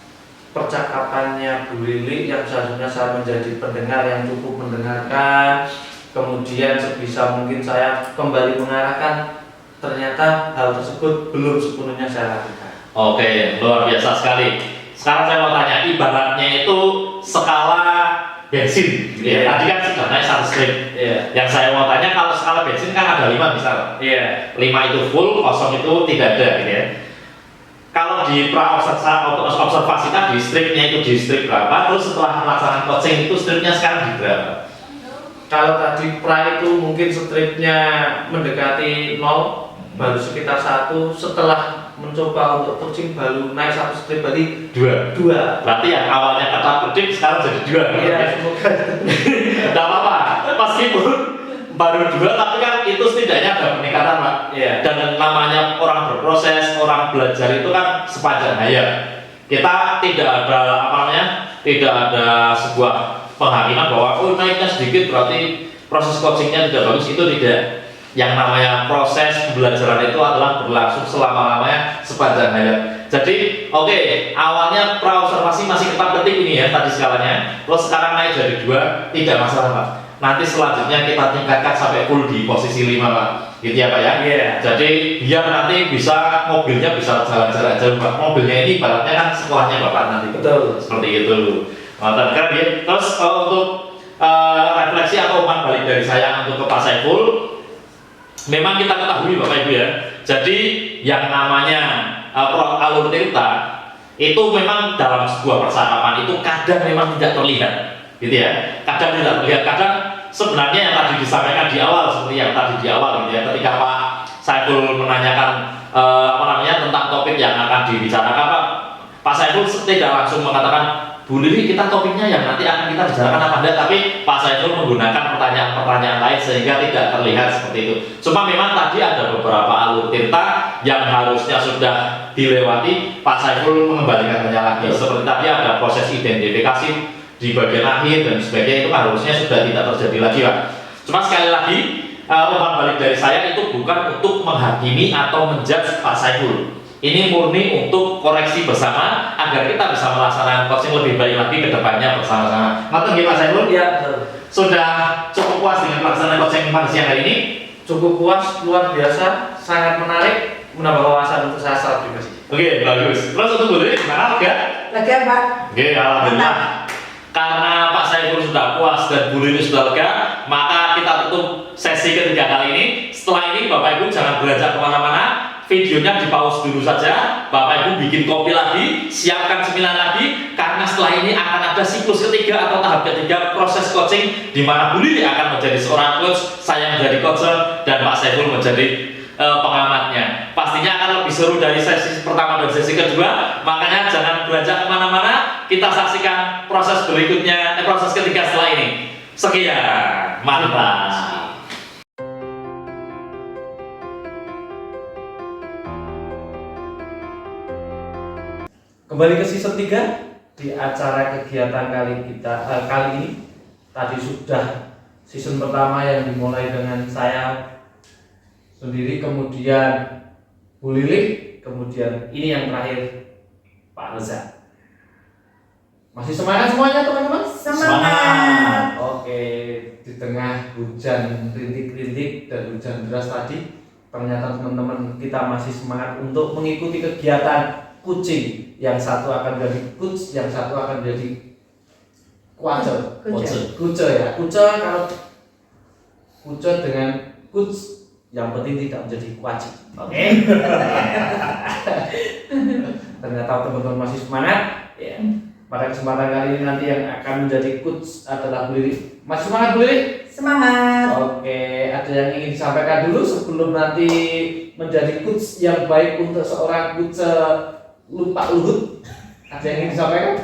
percakapannya Bu Lili yang seharusnya saya menjadi pendengar yang cukup mendengarkan. Kemudian sebisa mungkin saya kembali mengarahkan, ternyata hal tersebut belum sepenuhnya saya lakukan. Oke, luar biasa sekali. Sekarang saya mau tanya, ibaratnya itu skala bensin gitu ya. Tadi kan sudah naik 1 strip. Yang saya mau tanya, kalau skala bensin kan ada 5 misal. 5 itu full, 0 itu tidak ada gitu ya. Kalau di observasi tadi, stripnya itu di strip berapa, terus setelah melaksanakan coaching itu stripnya sekarang di berapa? Kalau tadi pra itu mungkin stripnya mendekati 0, baru sekitar 1. Setelah mencoba untuk coaching baru naik 1 strip, berarti 2. Berarti yang awalnya kata pedik sekarang jadi 2. Iya, semoga. Tidak apa-apa, meskipun baru 2 tapi kan itu setidaknya ada peningkatan Pak. Iya. Dan namanya orang berproses, orang belajar itu kan sepanjang hayat. Kita tidak ada tidak ada sebuah penghakiman bahwa naiknya sedikit berarti proses coachingnya tidak bagus. Itu tidak. Yang namanya proses pembelajaran itu adalah berlangsung selama-lamanya sepanjang hayat. Jadi awalnya praobservasi masih ketat-ketik ini ya tadi skalanya, terus sekarang naik jadi 2, tidak masalah Pak. Nanti selanjutnya kita tingkatkan sampai full di posisi 5 Pak, gitu ya Pak ya. Jadi biar nanti mobilnya bisa jalan jarak jauh Pak. Mobilnya ini ibaratnya kan sekolahnya Bapak nanti. Betul. Seperti itu. Nah, kan ya. Terus untuk refleksi atau umpan balik dari saya untuk ke Pak Saiful, memang kita ketahui Bapak Ibu ya. Jadi yang namanya alur cerita itu memang dalam sebuah percakapan itu kadang memang tidak terlihat, gitu ya. Kadang tidak terlihat, kadang sebenarnya yang tadi disampaikan di awal seperti yang tadi di awal gitu ya. Ketika Pak Saiful menanyakan tentang topik yang akan dibicarakan, Pak Saiful tidak langsung mengatakan, Bu Lili, kita topiknya yang nanti akan kita bicarakan apa enggak, tapi Pak Saiful menggunakan pertanyaan-pertanyaan lain sehingga tidak terlihat seperti itu. Cuma memang tadi ada beberapa alur cerita yang harusnya sudah dilewati, Pak Saiful mengembalikannya lagi. Seperti tadi ada proses identifikasi di bagian akhir dan sebagainya, itu harusnya sudah tidak terjadi lagi Pak. Cuma sekali lagi, umpan balik dari saya itu bukan untuk menghakimi atau menjudge Pak Saiful. Ini murni untuk koreksi bersama agar kita bisa melaksanakan coaching lebih baik lagi ke depannya bersama-sama. Ngoten nggih Mas Saiful? Ya, Sudah cukup puas dengan pelaksanaan coaching pada siang hari ini? cukup puas, luar biasa, sangat menarik, menambah wawasan untuk saya saat juga sih. Oke, bagus. Terus untuk Bu Lili gimana lega? Lega Pak. Oke, alhamdulillah. Karena Pak Saiful sudah puas dan Bu Lili sudah lega, maka kita tutup sesi ketiga kali ini. Setelah ini Bapak Ibu jangan beranjak kemana-mana. Videonya di pause dulu saja. Bapak Ibu bikin kopi lagi, siapkan cemilan lagi, karena setelah ini akan ada siklus ketiga atau tahap ketiga proses coaching di mana Bu Lili akan menjadi seorang coach, saya menjadi coacher, dan Pak Saiful menjadi pengamatnya. Pastinya akan lebih seru dari sesi pertama dan sesi kedua. Makanya jangan beranjak kemana-mana. Kita saksikan proses berikutnya, proses ketiga setelah ini. Sekian, mantap. Kembali ke season 3 di acara kegiatan kali ini. Tadi sudah season pertama yang dimulai dengan saya sendiri, kemudian Bu Lili, kemudian ini yang terakhir Pak Reza. Masih semangat semuanya teman-teman? Semangat. Oke, di tengah hujan rintik-rintik dan hujan deras tadi, ternyata teman-teman kita masih semangat untuk mengikuti kegiatan coaching. Yang satu akan jadi coach, yang satu akan jadi kuacer. Kuce ya. Kuce kalau kuce dengan coach, yang penting tidak menjadi wajib. Oke. Ternyata teman-teman masih semangat. Ya. Pada kesempatan kali ini nanti yang akan menjadi coach adalah Bu Lili. Masih semangat Bu Lili? Semangat. Oke, ada yang ingin disampaikan dulu sebelum nanti menjadi coach yang baik untuk seorang coach Pak Luhut? Ada yang ingin disampaikan?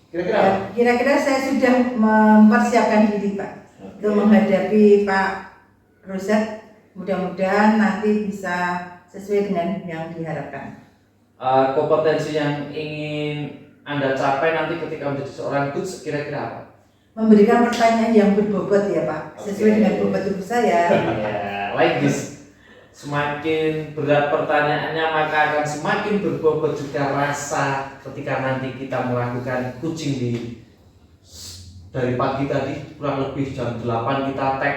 Kira-kira apa? Kira-kira saya sudah mempersiapkan diri Pak untuk menghadapi Pak Rozak. Mudah-mudahan nanti bisa sesuai dengan yang diharapkan. Kompetensi yang ingin Anda capai nanti ketika menjadi seorang coach kira-kira apa? Memberikan pertanyaan yang berbobot ya Pak, sesuai dengan bobot tubuh saya. Yeah, like this. Semakin berat pertanyaannya maka akan semakin berbobot juga rasa ketika nanti kita melakukan coaching dari pagi tadi kurang lebih jam 8 kita tag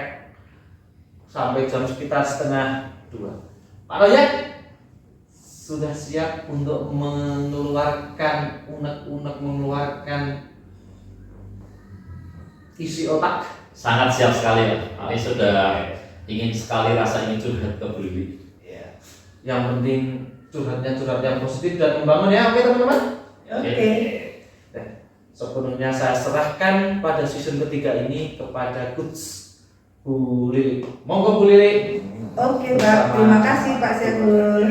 sampai jam sekitar setengah 2. Pak Royak sudah siap untuk mengeluarkan unek-unek, mengeluarkan isi otak? Sangat siap sekali ya. Ini sudah ingin sekali rasa ingin curhat ke Bu Lili. Ya. Yang penting curhatnya curhat yang positif dan membangun ya, oke teman-teman? Oke. Sepenuhnya saya serahkan pada season ketiga ini kepada coach Bu Lili. Monggo Bu Lili. Oke Pak, terima kasih Pak Saiful.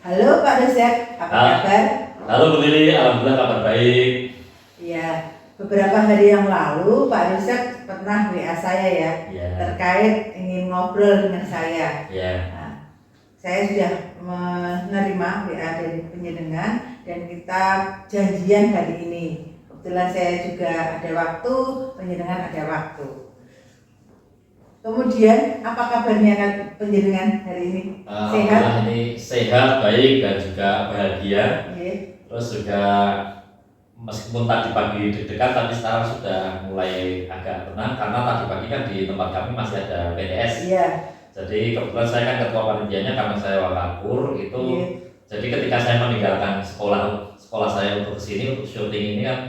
Halo Pak Rozak, apa kabar? Halo Bu Lili, alhamdulillah kabar baik. Ya, beberapa hari yang lalu Pak Rozak pernah WA saya ya, terkait ingin ngobrol dengan saya. Nah, saya sudah menerima WA dari penjenengan dan kita janjian hari ini. Kebetulan saya juga ada waktu, penjenengan ada waktu. Kemudian apa kabarnya penjenengan hari ini? Sehat? Ini sehat, baik dan juga bahagia. Terus juga meskipun tadi pagi deg-degan, tapi sekarang sudah mulai agak tenang karena tadi pagi kan di tempat kami masih ada PTS. Jadi kebetulan saya kan ketua panitianya karena saya wakakur itu. Jadi ketika saya meninggalkan sekolah saya untuk kesini untuk syuting ini kan,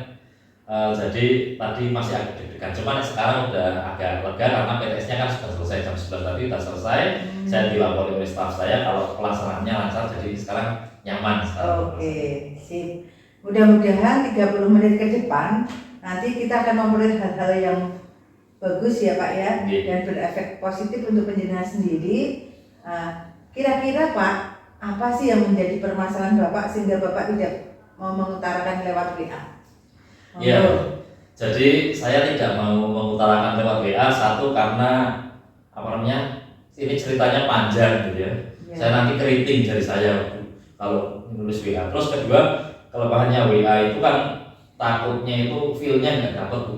jadi tadi masih agak deg-degan. Cuman sekarang udah agak lega karena PTS-nya kan sudah selesai jam 11 tadi sudah selesai. Saya dilapori oleh staf saya kalau pelaksanaannya lancar, jadi sekarang nyaman. Oke, sip. Mudah-mudahan 30 menit ke depan nanti kita akan memperoleh hal-hal yang bagus ya Pak ya, dan berefek positif untuk penjenengan sendiri. Kira-kira Pak, apa sih yang menjadi permasalahan Bapak sehingga Bapak tidak mau mengutarakan lewat WA? Iya, jadi saya tidak mau mengutarakan lewat WA. Satu karena ini ceritanya panjang gitu ya. Saya nanti keriting dari saya kalau menulis WA. Terus kedua, kelemahannya WA itu kan takutnya itu feel-nya nggak dapat Bu.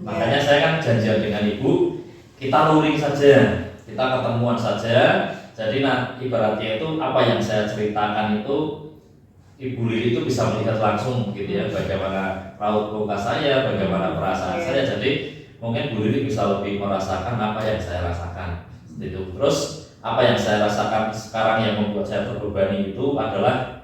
Makanya saya kan janjian dengan Ibu, kita luring saja, kita ketemuan saja. jadi ibaratnya itu apa yang saya ceritakan itu Ibu Lili itu bisa melihat langsung gitu ya, bagaimana raut muka saya, bagaimana perasaan saya. Jadi mungkin Bu Lili bisa lebih merasakan apa yang saya rasakan itu. Terus apa yang saya rasakan sekarang yang membuat saya terbebani itu adalah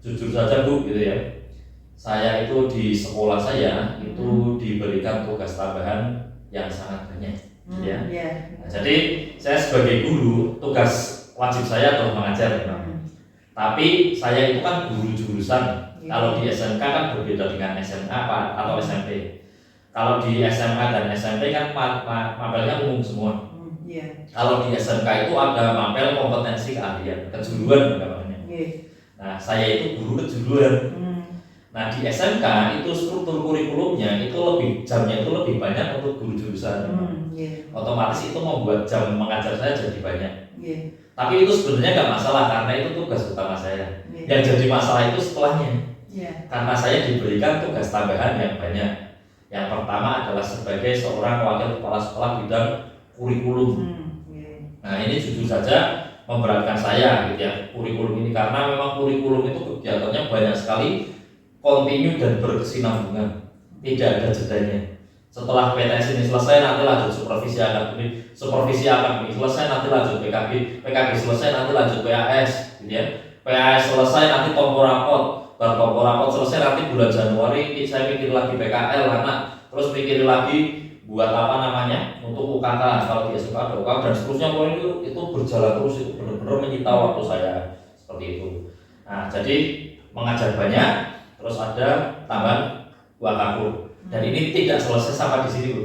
jujur saja Bu gitu ya, saya itu di sekolah saya itu diberikan tugas tambahan yang sangat banyak ya. Nah, jadi saya sebagai guru tugas wajib saya adalah mengajar memang. Tapi saya itu kan guru jurusan. Kalau di SMK kan berbeda dengan SMA atau SMP. Kalau di SMA dan SMP kan mapelnya umum semua. Kalau di SMK itu ada mapel kompetensi keahlian, kejuruan namanya. Nah, saya itu guru kejuruan. Nah, di SMK itu struktur kurikulumnya itu jamnya itu lebih banyak untuk guru jurusan. Otomatis itu membuat jam mengajar saya jadi banyak. Tapi itu sebenarnya nggak masalah karena itu tugas utama saya. Yang jadi masalah itu setelahnya. Karena saya diberikan tugas tambahan yang banyak. Yang pertama adalah sebagai seorang wakil kepala sekolah bidang kurikulum. Nah, ini jujur saja memberatkan saya gitu ya, kurikulum ini, karena memang kurikulum itu kegiatannya banyak sekali, kontinu dan berkesinambungan, tidak ada jedanya. Setelah PTS ini selesai nanti lanjut supervisi akademik selesai nanti lanjut PKB selesai nanti lanjut PAS gitu ya. PAS selesai nanti tompo rapot, baru tompo rapot selesai nanti bulan Januari saya mikir lagi PKL anak, terus mikir lagi buat apa namanya untuk UKK kalau di SMK ada UKK dan seterusnya. Itu berjalan terus, itu benar-benar menyita waktu saya seperti itu. Nah, jadi mengajar banyak, terus ada tambahan UKK. Dan ini tidak selesai sampai di sini Bu.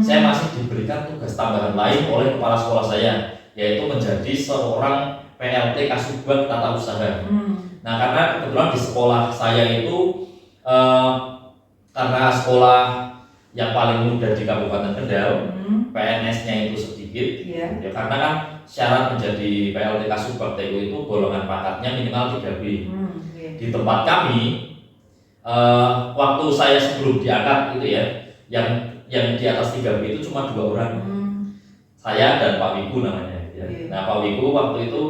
Saya masih diberikan tugas tambahan lain oleh kepala sekolah saya, yaitu menjadi seorang PLT Kasubag Tata Usaha. Nah, karena kebetulan di sekolah saya itu karena sekolah yang paling muda di Kabupaten Kendal, PNS-nya itu sedikit. Ya, karena kan syarat menjadi PLT Kasubag TU itu golongan pangkatnya minimal 3B. Di tempat kami waktu saya sebelum diangkat itu ya, yang di atas 3B itu cuma 2 orang, saya dan Pak Wiku namanya ya. Nah, Pak Wiku waktu itu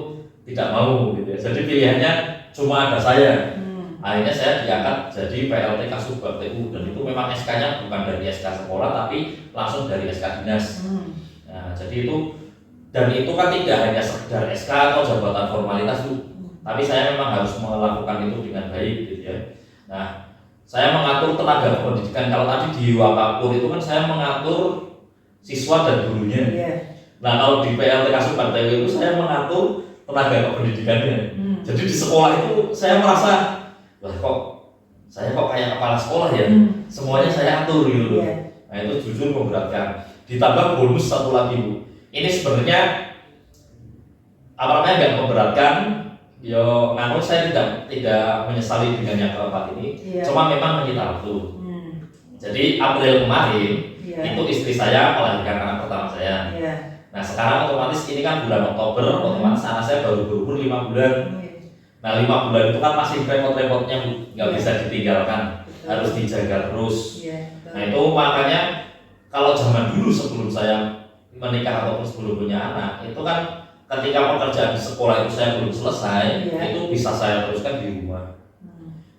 tidak mau gitu ya, jadi pilihannya cuma ada saya. Akhirnya saya diangkat jadi PLT Kasubag TU, dan itu memang SK-nya bukan dari SK sekolah tapi langsung dari SK dinas. Nah, jadi itu, dan itu kan tidak hanya sekedar SK atau jabatan formalitas Bu, tapi saya memang harus melakukan itu dengan baik gitu ya. Nah, saya mengatur tenaga pendidikan. Kalau tadi di Wakapur itu kan saya mengatur siswa dan gurunya. Nah, kalau di PLT Kasubag TU itu saya mengatur tenaga pendidikannya. Jadi di sekolah itu saya merasa, wah kok saya kayak kepala sekolah ya. Semuanya saya atur gitu. Nah, itu jujur memberatkan. Ditambah bonus satu lagi Bu. Ini sebenarnya apa namanya nggak memberatkan. Namun saya tidak menyesali dengan yang keempat ini, cuma memang menyita waktu. Jadi April kemarin itu istri saya melahirkan anak pertama saya. Nah, sekarang otomatis ini kan bulan Oktober, otomatis anak saya baru berumur 5 bulan. Nah, 5 bulan itu kan masih repot-repotnya nggak bisa ditinggalkan, harus dijaga terus. Nah, itu makanya kalau zaman dulu sebelum saya menikah ataupun sebelum punya anak, itu kan ketika pekerjaan di sekolah itu saya belum selesai, itu bisa saya teruskan di rumah.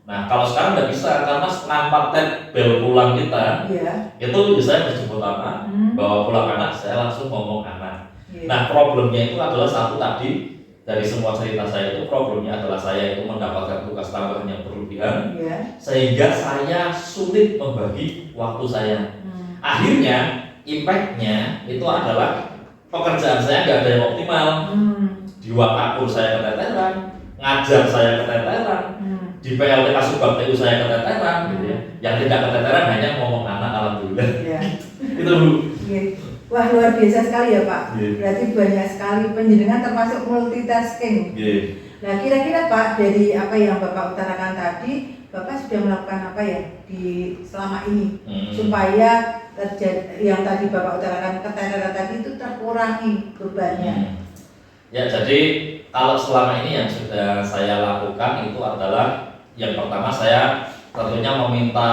Nah, kalau sekarang nggak bisa karena setengah 4 bel pulang kita, itu saya berjemput anak, bawa pulang anak, saya langsung ngomong anak. Nah, problemnya itu adalah satu tadi, dari semua cerita saya itu problemnya adalah saya itu mendapatkan tugas tambahan yang berlebihan, sehingga saya sulit membagi waktu saya. Akhirnya, impact-nya itu adalah pekerjaan saya nggak ada yang optimal. Di Wakapur saya keteteran, ngajar saya keteteran, di PLT Kasubag TU saya keteteran, gitu ya. Yang tidak keteteran hanya ngomong anak, alhamdulillah. Itu Bu. Wah, luar biasa sekali ya Pak. Berarti banyak sekali penjenengan termasuk multitasking. Nah, kira-kira Pak, dari apa yang Bapak utarakan tadi, Bapak sudah melakukan apa ya di selama ini supaya terjadi yang tadi Bapak utarakan keteteran tadi itu terkurangi bebannya. Ya, jadi kalau selama ini yang sudah saya lakukan itu adalah yang pertama saya tentunya meminta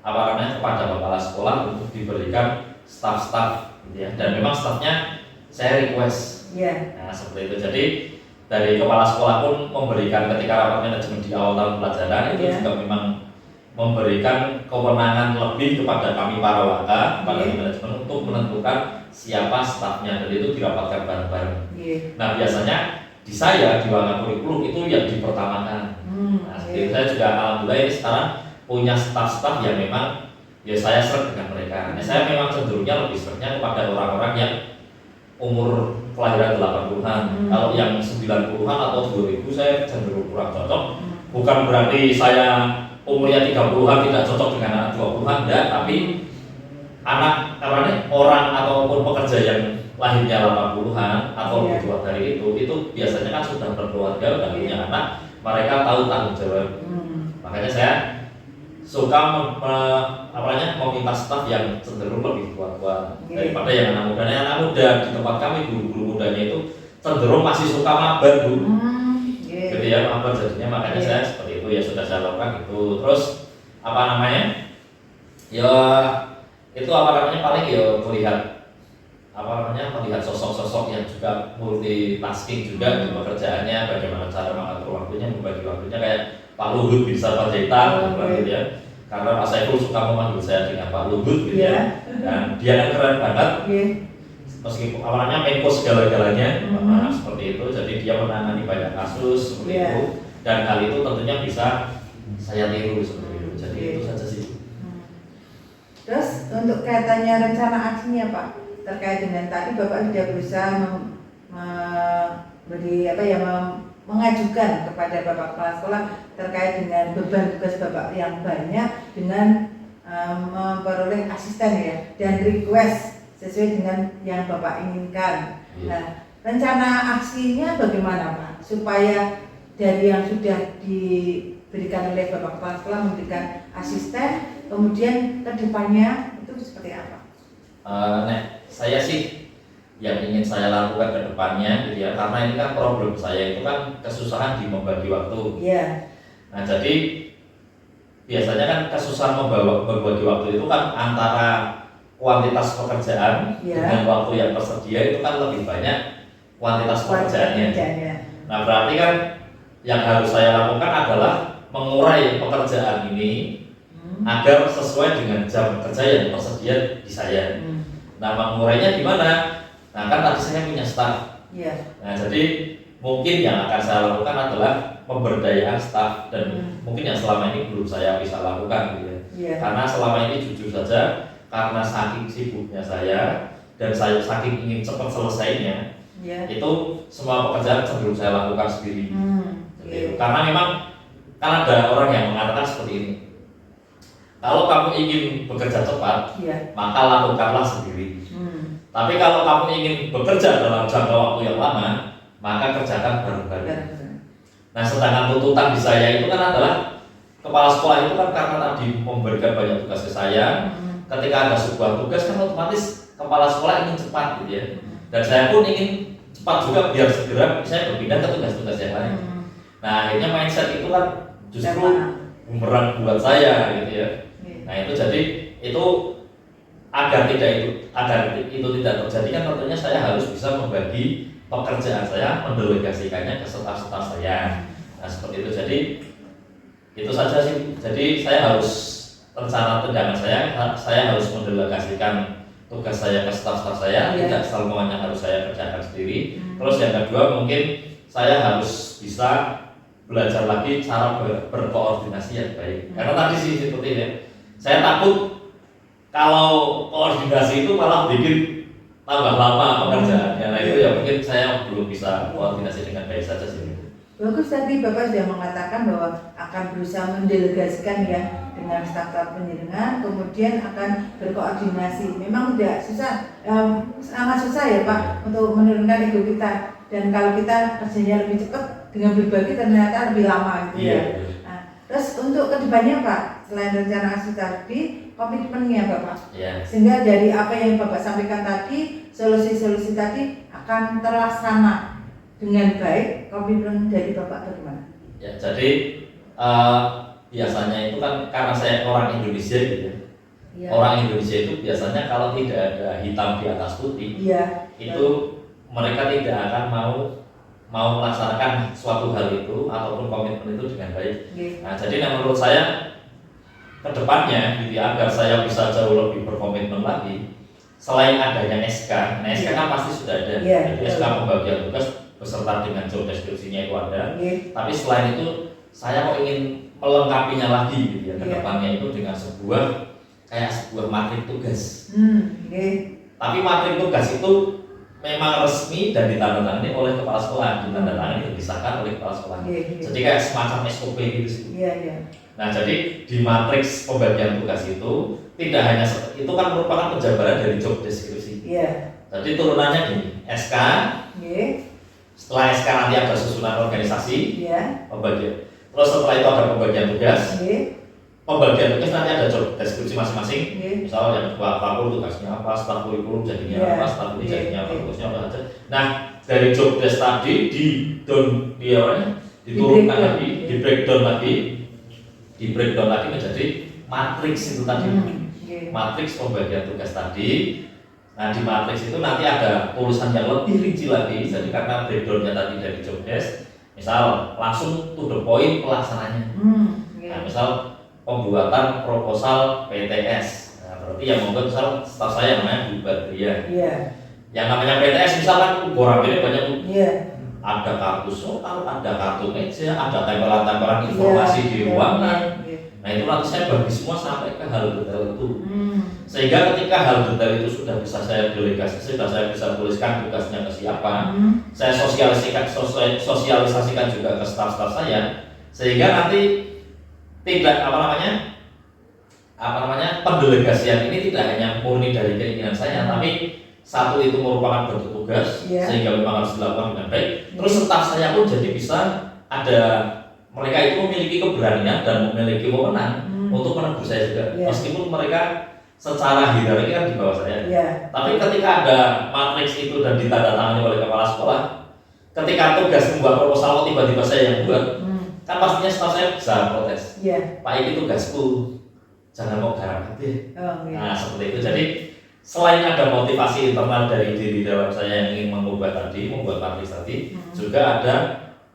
kepada kepala sekolah untuk diberikan staf-staf gitu ya. Dan memang stafnya saya request Iya. Nah seperti itu. Jadi dari kepala sekolah pun memberikan ketika rapat manajemen di awal tahun pelajaran itu Iya. juga memang memberikan kewenangan lebih kepada kami para waka, kepada Iya. manajemen untuk menentukan siapa stafnya, dan itu dirapatkan bareng-bareng. Iya. Nah biasanya di saya di waka kurikulum itu yang dipertamakan. Nah seperti itu. Saya juga alhamdulillah ini sekarang punya staf-staf yang memang ya saya seret dengan mereka. Nah, saya memang cenderungnya lebih seretnya kepada orang-orang yang umur kelahiran 80-an. Kalau yang 90-an atau 2000 saya cenderung kurang cocok. Bukan berarti saya umurnya 30-an tidak cocok dengan anak 20-an, enggak, tapi anak orang ataupun pekerja yang lahirnya 80-an atau lebih tua dari itu biasanya kan sudah berkeluarga, udah punya anak, mereka tahu tanggung jawab. Makanya saya suka meminta staf yang cenderung lebih tua-tua daripada yang anak muda. Anak muda di tempat kami guru-guru mudanya itu cenderung masih suka mabar, Bu. Gitu ya, mabar jadinya, makanya saya seperti itu ya sudah saya lakukan itu. Terus apa namanya? Ya itu apa namanya paling ya melihat sosok-sosok yang juga multitasking juga di pekerjaannya, bagaimana cara mengatur waktunya, membagi waktunya, kayak Pak Luhut bisa Panjaitan gitu ya. Karena Pak Saiful suka memanggil saya dengan Pak Luhut gitu ya. Dan dia kan keren banget. Meskipun awalnya Menko segala-galanya, seperti itu. Jadi dia menangani banyak kasus seperti itu. Dan hal itu tentunya bisa saya tiru seperti itu. Jadi itu saja sih. Terus untuk kaitannya rencana aksinya Pak, terkait dengan tadi Bapak sudah berusaha mengajukan kepada Bapak Kepala Sekolah terkait dengan beban tugas Bapak yang banyak dengan memperoleh asisten ya, dan request sesuai dengan yang Bapak inginkan. Nah, rencana aksinya bagaimana Pak? Supaya dari yang sudah diberikan oleh Bapak Kepala Sekolah memberikan asisten, kemudian ke depannya itu seperti apa? Saya sih yang ingin saya lakukan ke depannya gitu ya, karena ini kan problem saya itu kan kesusahan di membagi waktu. Nah jadi biasanya kan kesusahan membagi waktu itu kan antara kuantitas pekerjaan dengan waktu yang tersedia itu kan lebih banyak kuantitas pekerjaannya. Nah berarti kan yang harus saya lakukan adalah mengurai pekerjaan ini agar sesuai dengan jam kerja yang tersedia di saya. Nah mengurainya gimana? Nah kan tadi saya punya staff. Nah jadi mungkin yang akan saya lakukan adalah pemberdayaan staff, dan mungkin yang selama ini belum saya bisa lakukan gitu ya. Karena selama ini jujur saja, karena saking sibuknya saya dan saya saking ingin cepat selesainya, itu semua pekerjaan cenderung saya lakukan sendiri. Karena memang kan ada orang yang mengatakan seperti ini, kalau kamu ingin bekerja cepat, maka lakukanlah sendiri. Tapi kalau kamu ingin bekerja dalam jangka waktu yang lama, maka kerjakan bareng-bareng. Nah sedangkan tuntutan di saya itu kan adalah kepala sekolah itu kan karena tadi memberikan banyak tugas ke saya. Ketika ada sebuah tugas kan otomatis kepala sekolah ingin cepat gitu ya. Dan saya pun ingin cepat juga biar segera saya berpindah ke tugas-tugas yang lain. Nah akhirnya mindset itu kan justru bumerang buat saya gitu ya. Nah itu jadi itu agar itu tidak terjadi kan tentunya saya harus bisa membagi pekerjaan saya, mendelegasikannya ke staf-staf saya. Nah seperti itu, jadi itu saja sih. Jadi saya harus rencana tindakan saya harus mendelegasikan tugas saya ke staf-staf saya, tidak semuanya harus saya kerjakan sendiri. Terus yang kedua mungkin saya harus bisa belajar lagi cara berkoordinasi yang baik. Karena tadi sih seperti ini, saya takut kalau koordinasi itu malah bikin tambah lama pekerjaannya. Nah itu ya mungkin saya belum bisa koordinasi dengan baik saja sih. Bagus, tadi Bapak sudah mengatakan bahwa akan berusaha mendelegasikan ya dengan staf-staf penjaringan, kemudian akan berkoordinasi. Memang tidak susah, sangat susah ya Pak untuk menurunkan ego kita. Dan kalau kita kerjanya lebih cepat dengan berbagi ternyata lebih lama gitu ya. Nah, terus untuk kedepannya Pak, selain rencana aksi tadi, komitmennya Bapak, sehingga dari apa yang Bapak sampaikan tadi, solusi-solusi tadi akan terlaksana dengan baik. Komitmen dari Bapak bagaimana? Ya, jadi biasanya itu kan karena saya orang Indonesia gitu ya. Orang Indonesia itu biasanya kalau tidak ada hitam di atas putih, itu mereka tidak akan mau melaksanakan suatu hal itu ataupun komitmen itu dengan baik. Nah, jadi menurut saya kedepannya gitu ya, agar saya bisa jauh lebih berkomitmen lagi, selain adanya SK, nah SK kan pasti sudah ada, jadi SK pembagian tugas beserta dengan job deskripsinya itu ada. Tapi selain itu saya mau ingin melengkapinya lagi gitu ya, kedepannya itu dengan sebuah matrik tugas. Tapi matrik tugas itu memang resmi dan ditandatangani oleh kepala sekolah, ditandatangani dan disahkan oleh kepala sekolah. Jadi kayak semacam SOP gitu sih. Nah, jadi di matriks pembagian tugas itu tidak hanya itu kan merupakan penjabaran dari job deskripsi. Jadi turunannya gini, SK. Setelah SK nanti ada susunan organisasi, pembagian. Terus setelah itu ada pembagian tugas. Pembagian tugas nanti ada job deskripsi masing-masing. Misalnya yang fakultas tugasnya apa, staf kurikulum jadinya apa, staf ini jadinya apa, tugasnya apa saja. Nah, dari job desk tadi diturunkan lagi, di breakdown lagi menjadi matriks itu tadi. Matriks pembagian tugas tadi. Nah, di matriks itu nanti ada tulisan yang lebih rinci lagi. Jadi karena breakdownnya tadi dari job desk, misal langsung to the point pelaksananya. Nah, misal pembuatan proposal PTS. Nah, berarti yang membuat misal staf saya namanya Bu Badria. Yang namanya PTS misalkan ini banyak. Ada kartu soal, ada kartu meja, ada tempelan-tempelan informasi di ruangan. Nah, itu nanti saya bagi semua sampai ke hal detail itu. Sehingga ketika hal detail itu sudah bisa saya delegasi, sudah saya bisa tuliskan tugasnya ke siapa, saya sosialisasikan juga ke staf-staf saya, sehingga nanti tidak pendelegasian ini tidak hanya murni dari keinginan saya, tapi satu itu merupakan bentuk tugas sehingga memang harus dilakukan dengan baik. Terus staf saya pun jadi bisa mereka itu memiliki keberanian dan memiliki wewenang untuk menegur saya juga, meskipun mereka secara hierarki kan di bawah saya. Tapi ketika ada matriks itu dan ditandatangani oleh kepala sekolah, ketika tugas membuat proposal tiba-tiba saya yang buat, kan pastinya staf saya bisa protes. Pak, ini tugasku, jangan mau garap deh. Nah, seperti itu. Jadi selain ada motivasi internal dari diri dalam saya yang ingin membuat matriks tadi, juga ada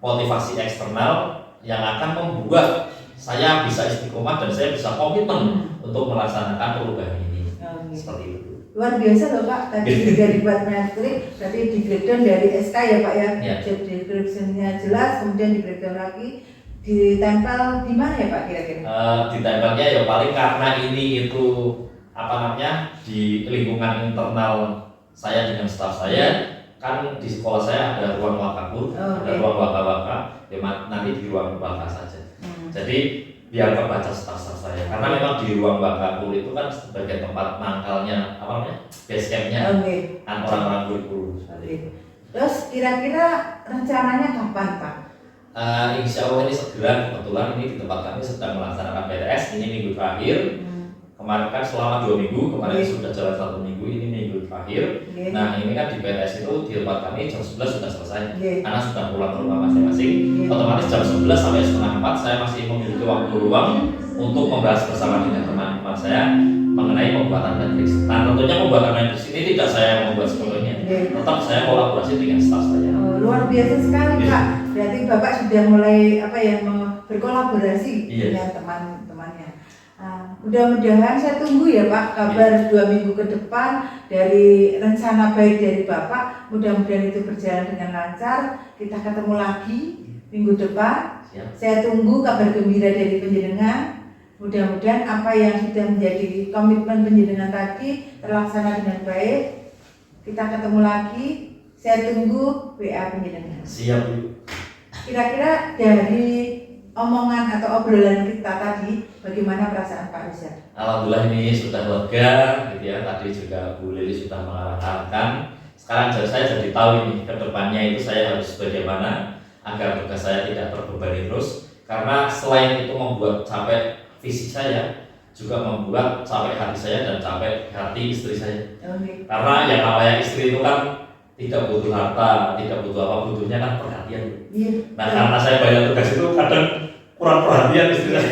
motivasi eksternal yang akan membuat saya bisa istiqomah dan saya bisa komitmen untuk melaksanakan perubahan ini. Seperti itu. Luar biasa loh Pak, tadi dari buat matrik, tadi di breakdown dari SK ya Pak ya, job description-nya jelas, kemudian di breakdown lagi, ditempel di mana ya Pak kira-kira? Ditempelnya ya paling karena ini itu di lingkungan internal saya dengan staf saya, kan di sekolah saya ada ruang wakabur, ada ruang waka-waka, ya nanti di ruang waka saja. Jadi biar kebaca staf-staf saya, karena memang di ruang wakabur itu kan sebagai tempat mangkalnya base campnya kan orang-orang kurikulum. Terus kira-kira rencananya kapan Pak? Insya Allah ini segera, kebetulan ini di tempat kami sedang melaksanakan PTS, ini minggu terakhir. Kemarin kan selama 2 minggu, kemarin sudah jalan 1 minggu, ini minggu terakhir. Nah, ini kan di PTS itu di tempat kami jam 11 sudah selesai, karena sudah pulang ke rumah masing-masing. Otomatis jam 11 sampai setengah 4 saya masih memiliki waktu luang untuk membahas bersama dengan teman-teman saya mengenai pembuatan matriks. Nah, tentunya pembuatan matriks ini tidak saya membuat sepenuhnya, tetap saya kolaborasi dengan staf saya. Luar biasa sekali Pak. Berarti Bapak sudah mulai berkolaborasi dengan teman-temannya. Mudah-mudahan saya tunggu ya Pak kabar 2 minggu ke depan dari rencana baik dari Bapak. Mudah-mudahan itu berjalan dengan lancar. Kita ketemu lagi minggu depan. Saya tunggu kabar gembira dari penjenengan. Mudah-mudahan apa yang sudah menjadi komitmen penjenengan tadi terlaksana dengan baik. Kita ketemu lagi. Saya tunggu WA penjenengan. Siap Bu. Kira-kira dari omongan atau obrolan kita tadi, bagaimana perasaan Pak Rizal? Alhamdulillah ini sudah lega, gitu ya. Tadi juga Bu Lili sudah mengarahkan. Sekarang saya jadi tahu ini kedepannya itu saya harus bagaimana agar tugas saya tidak terbebani terus. Karena selain itu membuat capek fisik saya, juga membuat capek hati saya dan capek hati istri saya. Karena yang namanya istri itu kan tidak butuh harta, tidak butuh apa, butuhnya kan perhatian. Nah, karena saya banyak tugas itu kadang kurang perhatian istri saya.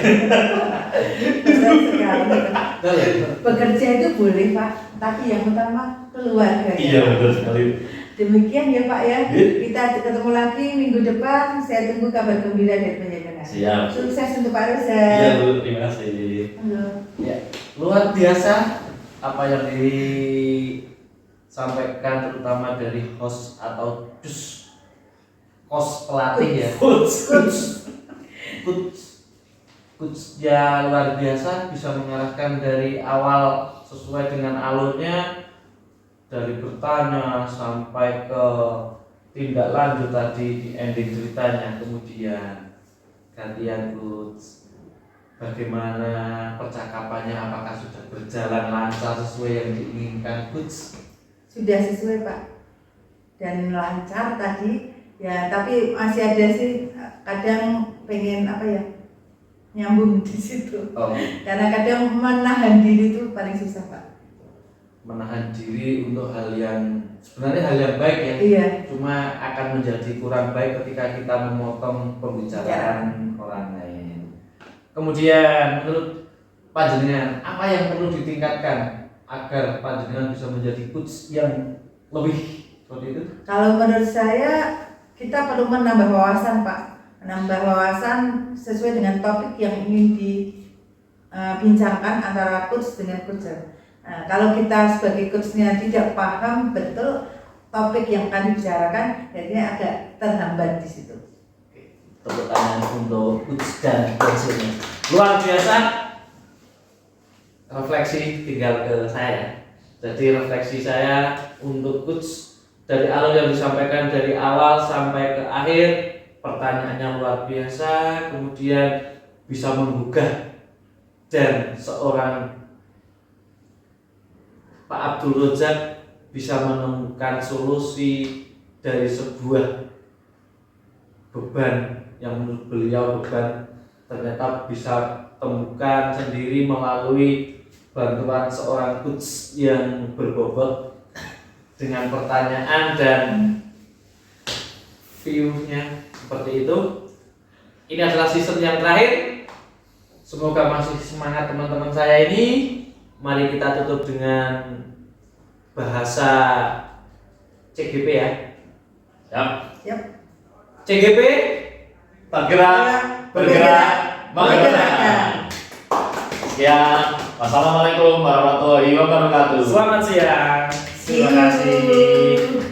Bekerja itu boleh Pak, tapi yang utama keluarga. Iya betul sekali. Demikian ya Pak ya. Kita ketemu lagi minggu depan. Saya tunggu kabar gembira dari penjaga. Siap. Sukses untuk Pak Reza. Iya Bu, terima kasih. Halo. Ya, luar biasa apa yang disampaikan terutama dari host atau host pelatih ya. Coach ya luar biasa, bisa mengarahkan dari awal sesuai dengan alurnya, dari bertanya sampai ke tindak lanjut tadi di ending ceritanya, kemudian gantian coach, bagaimana percakapannya, apakah sudah berjalan lancar sesuai yang diinginkan coach? Sudah sesuai Pak, dan lancar tadi ya, tapi masih ada sih kadang pengen apa ya, nyambung di situ. Oh, Karena kadang menahan diri itu paling susah Pak. menahan diri untuk hal yang sebenarnya hal yang baik ya. Iya. Cuma akan menjadi kurang baik ketika kita memotong pembicaraan orang lain. Kemudian menurut panjenengan apa yang perlu ditingkatkan agar panjenengan bisa menjadi coach yang lebih seperti itu? Kalau menurut saya kita perlu menambah wawasan Pak, menambah wawasan sesuai dengan topik yang ingin dibincangkan antara coach dengan coacher. Nah, kalau kita sebagai coachnya tidak paham betul topik yang akan dibicarakan, jadinya agak terhambat di situ. Tepuk tangan untuk coach dan coachnya. Luar biasa. Refleksi tinggal ke saya. Jadi refleksi saya untuk coach dari alur yang disampaikan dari awal sampai ke akhir, pertanyaannya luar biasa, kemudian bisa menggugah, dan seorang Pak Abdul Rozak bisa menemukan solusi dari sebuah beban yang menurut beliau beban, ternyata bisa temukan sendiri melalui bantuan seorang coach yang berbobot dengan pertanyaan dan view-nya seperti itu. Ini adalah season yang terakhir. Semoga masih semangat teman-teman saya ini. Mari kita tutup dengan bahasa CGP ya. Siap. CGP Bergerak, menggerakkan. Sekian. Wassalamualaikum warahmatullahi wabarakatuh. Selamat siang. Terima kasih.